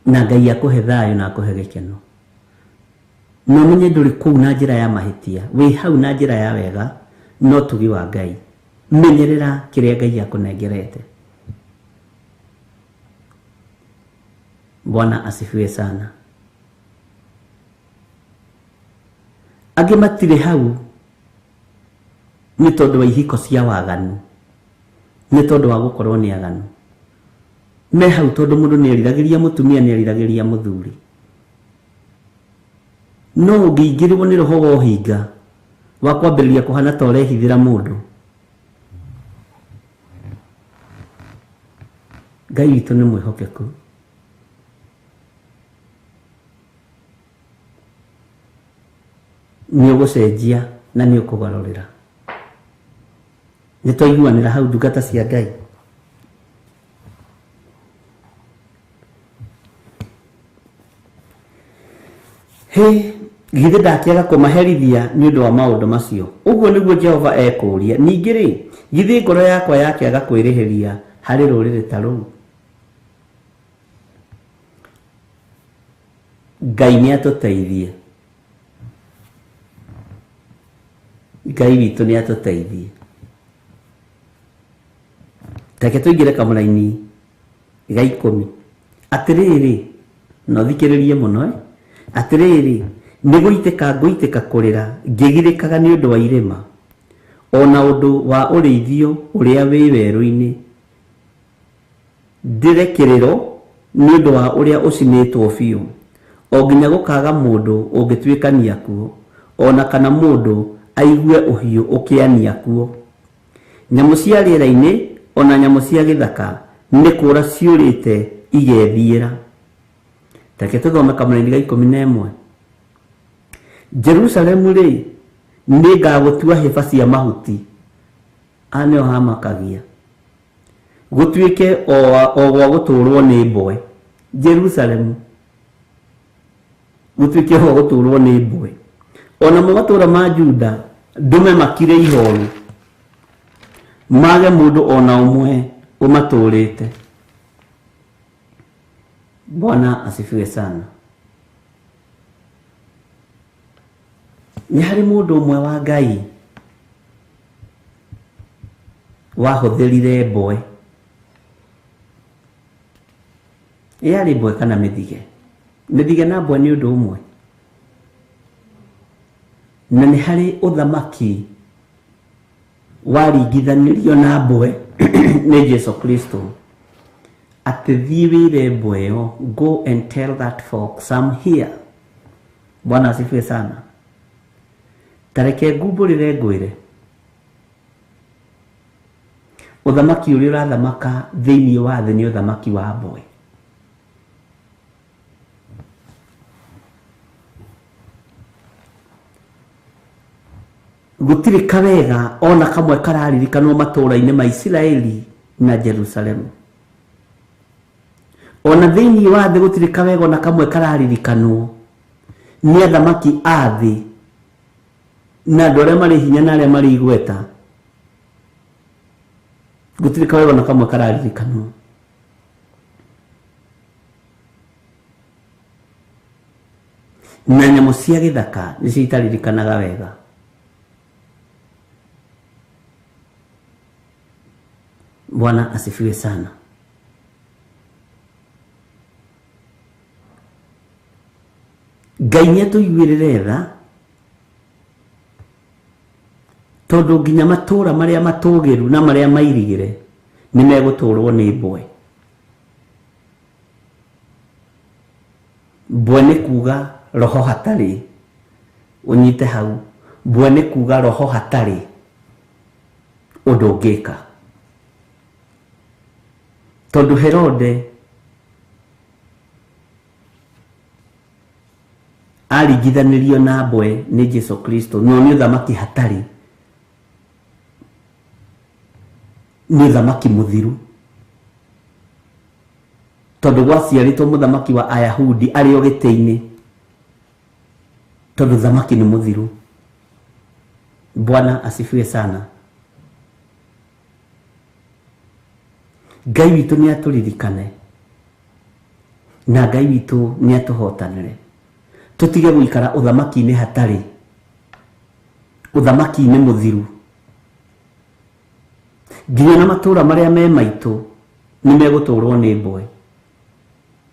Na Ngai akũhe thayũ na akũhe gĩkeno. Na ũmenye ndũrĩ kũu na njĩra ya mahĩtia, wĩ hau na njĩra ya wega, no tugi wa Ngai. Menyerera kĩrĩa Ngai akũnengerete. Bwana asifiwe sana. Angĩ matirĩ hau nĩ tondũ wa ihiko cia waganu, nĩ tondũ wa gũkorwo nĩ aganu. me hau tondu mundu ni eriragĩria mutumia ni eriragĩria muthuri no ngĩingĩrĩrwo nĩ roho wa ũhinga wa kwambĩrĩria kũhana ta ũrehithĩra mũndũ. Ngai witũ nĩ mwĩhokeku. Nĩ ũgũcenjia na nĩ ũkũgarũrĩra. Nĩ twaiguanĩra hau ndungata cia Ngai. Githĩ ndakĩaga kũmaherithia nĩ ũndũ wa maũndũ macio. Ũguo nĩguo Jehova ekũria. Ningĩ rĩ, githĩ ngoro yakwa yakĩaga kwĩrĩhĩria harĩ rũrĩrĩ ta rũu. Ngai nĩ atũteithie. Ngai witũ nĩ atũteithie. Reke tũingĩre kamũra-inĩ ga 10. Atĩrĩrĩ, no thikĩrĩrie mũno atĩrĩrĩ, nĩ ngũitĩka kũrĩra ngĩgirĩkaga nĩ ũndũ wa irĩma, ona ũndũ wa ũrĩithio ũrĩa wĩ werũ-inĩ, ndĩrekererwo nĩ ũndũ wa ũrĩa ũcinĩtwo biũ, o nginya gũkaga mũndũ ũngĩtuĩkania kuo, ona kana mũndũ aigue ũhiũ ũkĩania kuo. Nyamũ cia rĩera-inĩ ona nyamũ cia gĩthaka nĩ kũũra ciũrĩte igethiĩra. Reke tũthome kamũra-inĩ ga 11. Jerusalemu rĩ, nĩ ngagũtua hĩba cia mahuti. Nĩho hamakagia. Gũtuĩke o gwa gũtũũrwo nĩ mbwe. Jerusalemu gũtuĩke o gwa gũtũũrwo nĩ mbwe. Ona mo matũũra ma Juda ndume makire ihooru, mage mũndũ ona ũmwe ũmatũũrĩte. Bwana asifiwe sana. Nĩ harĩ mũndũ ũmwe wa Ngai wahũthĩrire mbwe. Yarĩ mbwe kana mĩthige? Mĩthige na mbwe nĩ ũndũ ũmwe. Na nĩ harĩ ũthamaki waringithanĩrio na mbwe nĩ Jesu Kristo. Atĩ thiĩ wĩre mbwe ĩyo, go and tell that folk I'm here. Bwana asifiwe sana. Tareke ngumbũrĩre ngwĩre, ũthamaki ũrĩa ũrathamaka thĩinĩ wa thĩ nĩ ũthamaki wa mbwe. Gũtirĩ kawega ona kamwe kararirikanwo matũũra-inĩ ma Isiraeli na Jerusalemu. Ona thĩinĩ wa thĩ gũtirĩ kawega ona kamwe kararirikanwo nĩ athamaki a thĩ na andũ arĩa marĩ hinya na arĩa marĩ igweta. Gũtirĩ kawega ona kamwe kararirikanwo. Na nyamũ cia gĩthaka nĩcio itaririkanaga wega. Bwana asifiwe sana. Ngai nĩ atũiguĩrĩre tha tondũ nginya matũũra marĩa matũũgĩru na marĩa mairigĩre nĩ megũtũũrwo nĩ mbwe. Mbwe nĩ kuuga roho hatarĩ. Ũnyite hau. Mbwe nĩ kuuga roho hatarĩ ũndũ ũngĩka. Tondũ Herode aringithanĩrio na mbwe nĩ Jesu Kristo, no nĩ ũthamaki hatarĩ. Nĩ ũthamaki mũthiru. Tondũ gwaciarĩtwo mũthamaki wa Ayahudi arĩ o gĩtĩ-inĩ. Tondũ ũthamaki nĩ mũthiru. Bwana asifiwe sana. Ngai witũ nĩ atũririkane na Ngai witũ nĩ atũhotanĩre. Tũtige gũikara ũthamaki-inĩ hatarĩ. Ũthamaki-inĩ mũthiru. Nginya na matũũra marĩa me maitũ nĩ megũtũũrwo nĩ mbwe.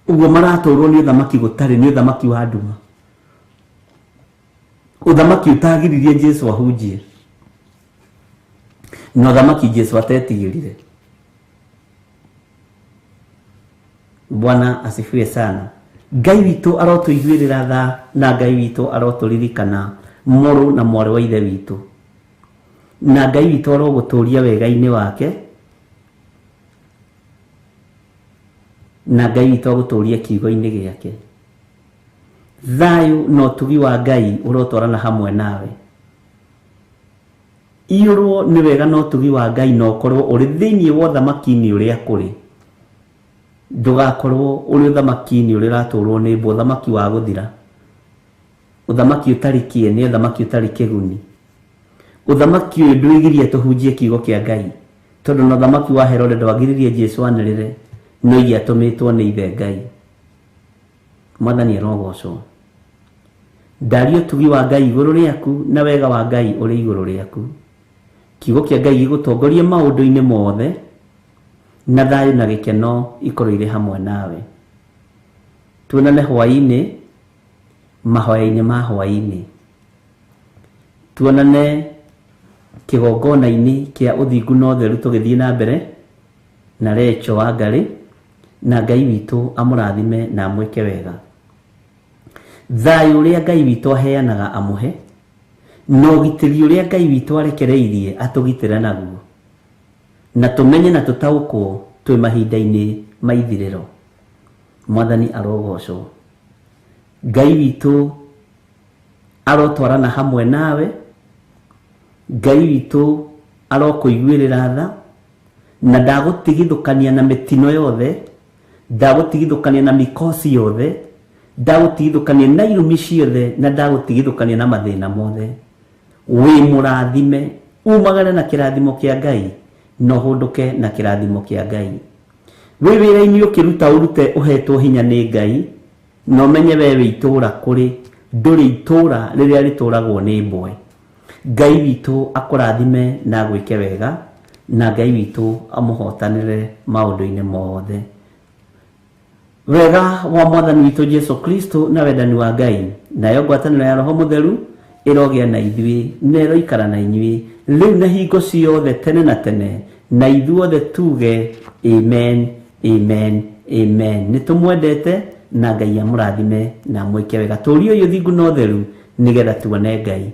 Ũguo maratũũrwo nĩ ũthamaki gũtarĩ, nĩ ũthamaki wa nduma. Ũthamaki ũtagiririe Jesu ahunjie. Na ũthamaki Jesu atetigĩrire. Bwana asifiwe sana. Ngai witũ arotuiguĩrĩra tha na Ngai witũ aroturirikana mũrũ na mwarĩ wa ithe witũ, na Ngai witũ arogũtũria wega-inĩ wake, na Ngai witũ agũtũria kiugo-inĩ gĩake. Thayũ na ũtugi wa Ngai ũrotwarana hamwe nawe. Iyũrwo nĩ wega na ũtugi wa Ngai na ũkorwo ũrĩ thĩinĩ wa ũthamaki-inĩ ũrĩa kũrĩ. Ndũgakorwo ũrĩ ũthamaki-inĩ ũrĩa ũratũrwo nĩ mbũ, ũthamaki wa gũthira, ũthamaki ũtarĩ kĩene, ũthamaki ũtarĩ kĩguni. Ũthamaki ũyũ ndwĩgirie tũhunjie kiugo kĩa Ngai, tondũ na ũthamaki wa Herode ndwagiririe Jesũ anĩrĩre, no iatũmĩtwo nĩ ithe Ngai. Mwathani arogocwo. Ndaria ũtugi wa Ngai igũrũ rĩaku na wega wa Ngai ũrĩ igũrũ rĩaku. Kiugo kĩa Ngai gĩgũtongoria maũndũ-inĩ mothe, na thayũ na gĩkeno ikorwo irĩ hamwe nawe. Tuonane hwaĩ-inĩ, mahoya-inĩ ma hwaĩ-inĩ. Tuonane kĩgongona-inĩ kĩa ũthingu na ũtheru tũgĩthiĩ na mbere na Rachel Wangarĩ, na Ngai witũ amũrathime na amwĩke wega. Thayũ ũrĩa Ngai witũ aheanaga amũhe, na ũgitĩri ũrĩa Ngai witũ arekereirie atũgitĩre naguo, na tũmenye na tũtaũkwo twĩ mahinda-inĩ ma ithirĩro. Mwathani arogocwo. Ngai witũ arotwarana hamwe nawe. Ngai witũ arokũiguĩrĩra tha, na ndagũtigithũkania na mĩtino yothe, ndagũtigithũkania na mĩkosi yothe, ndagũtigithũkania na irumi ciothe, na ndagũtigithũkania na mathĩna mothe. Wĩ mũrathime, umagare na kĩrathimo kĩa Ngai, no hũndũke na kĩrathimo kĩa Ngai. Wĩ wĩra-inĩ ũkĩruta ũrute ũhetwo hinya nĩ Ngai, no menye we wĩ itũũra kũrĩ, ndũrĩ itũũra rĩrĩa rĩtũũragwo nĩ mbwe. Ngai witũ akũrathime na gwĩke wega, na Ngai witũ amũhotanĩre maũndũ-inĩ mothe. Wega wa Mwathani witũ Jesũ Kristo na wendani wa Ngai, nayo ngwatanĩro ya Roho Mũtheru ĩrogĩa na ithuĩ na ĩroikara na inyuĩ rĩu na hingo ciothe tene na tene, na ithuothe tuge amen, amen, amen. Nĩtũmwendete na Ngai amũrathime na amwĩke wega. Tũũria ũyũ ũthingu na ũtheru nĩgetha tuone Ngai.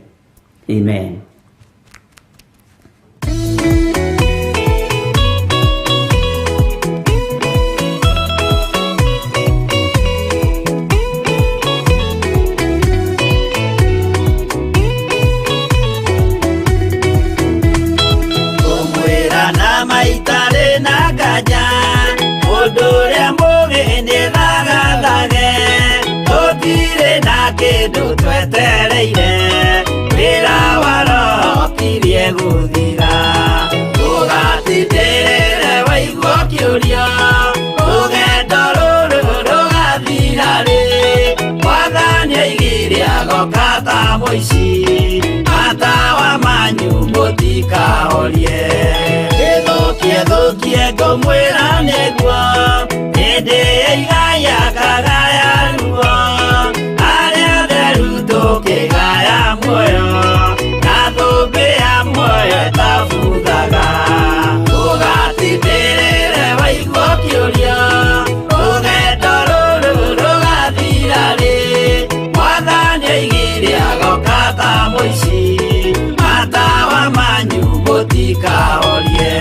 Amen. Maitare na gaja odore mogene thagathage totire na kindu twetereire wira waro kirie guthira tugatindĩrĩre waigua kĩũria rũgendo rũrũ rũgathira rĩ Mwathani aigire agoka ta mũici matawa manyu mũtikahorie Thukie ngũmwĩra nĩguo hĩndĩ ĩigaya kagaya ruo arĩa theru tũkĩgaya muoyo na tũmbĩa muoyo ĩtabuthaga tũgatindĩrĩre waigua kĩũria rũgendo rũrũ rũgathira rĩ Mwathani aigire agoka ta mũici matawa manyu mũtikahorie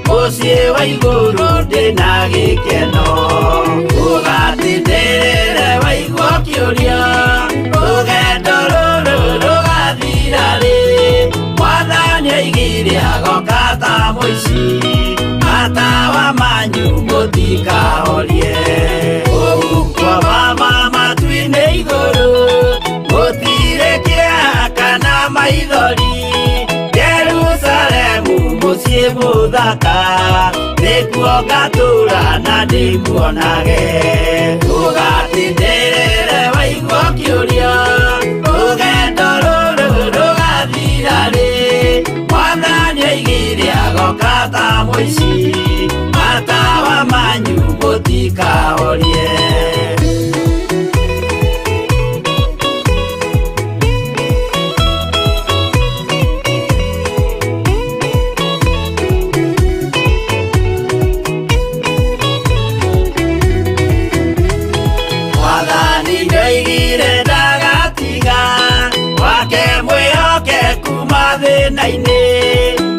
Muciĩ wa igũrũ ndĩna gĩkeno ũgatindĩrĩre waigua kĩũria rũgendo rũrũ rũgathira rĩ Mwathani aigire agoka ta mũici matawa manyu mũtikahorie ũgukwa mama matu-inĩ igũrũ gũtirĩ kĩeha kana maithori Jerusalemu mũciĩ mũthaka nĩkuo ngatũũra na ndĩmuonage tũgatindĩrĩre waigua kĩũria rũgendo rũrũ rũgathira rĩ Mwathani oigire agoka ta mũici matawa manyu mũtikahorie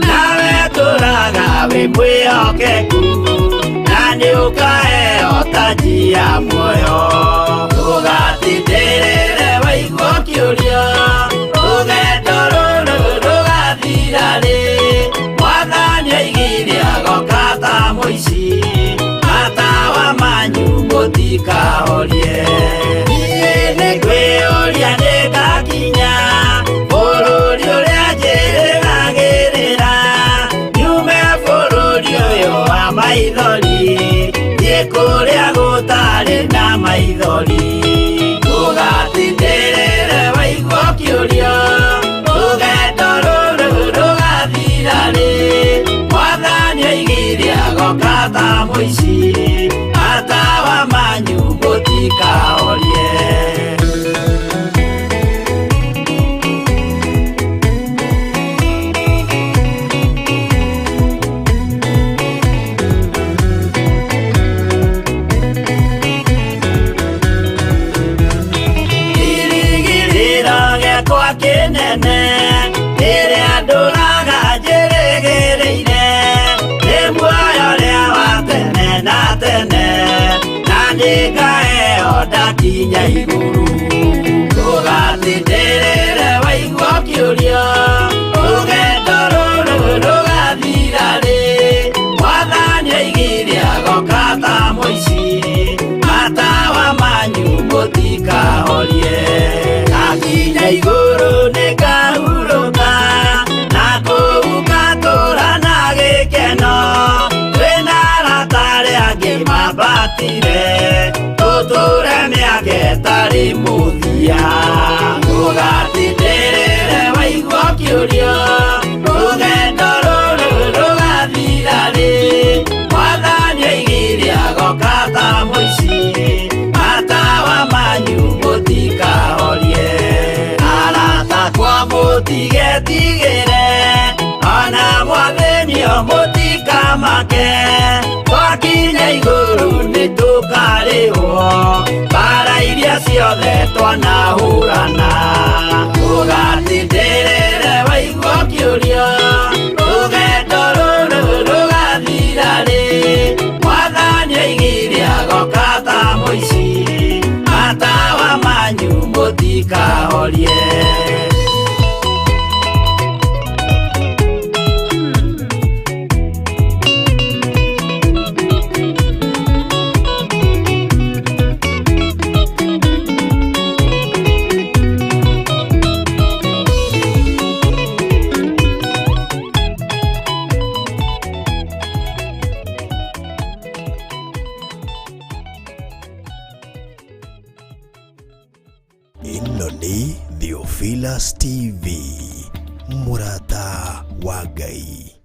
nawe tũraga wĩ mwĩhokeku na nĩũkaheo taji ya muoyo ndũgatindĩrĩre waigua kĩũria rũgendo rũrũ rũgathira rĩ Mwathani oigire agoka ta mũici matawa manyu mũtikahorie niĩ nĩngwĩyũria nĩngakinya bũrũri ũrĩa njĩrĩgagĩrĩra nyume bũrũri ũyũ wa maithori thiĩ kũrĩa gũtarĩ na maithori ndũgatindĩrĩre waigua kĩũria rũgendo rũrũ rũgathira rĩ Mwathani oigire agoka ta mũici matawa manyu mũtikahorie kĩnene rĩrĩa ndũraga njĩrĩgĩrĩire nĩ muoyo ũrĩa wa tene na tene na nĩngaheo ndakinya igũrũ ndũgatindĩrĩre waigua kĩũria rũgendo rũrũ rũgathira rĩ Mwathani oigire agoka ta mũici matawa manyu mũtikahorie akinya igũrũ nĩngahurũka na kũu ngatũũra na gĩkeno twĩna arata arĩa angĩ mambatire tũtũũre mĩaka ĩtarĩ mũthia ndũgatindĩrĩre waigua kĩũria rũgendo rũrũ rũgathira rĩ Mwathani oigire agoka ta mũici matawa manyu mũtikahorie mũtigetigĩre ona Mwathani mũtikamake twakinya igũrũ nĩtũkarĩhwo mbara iria ciothe twanahũrana ndũgatindĩrĩre waigua kĩũria rũgendo rũrũ rũgathira rĩ Mwathani oigire agoka ta mũici matawa manyu mũtikahorie ĩno nĩ Theophilus TV mũrata wa Ngai.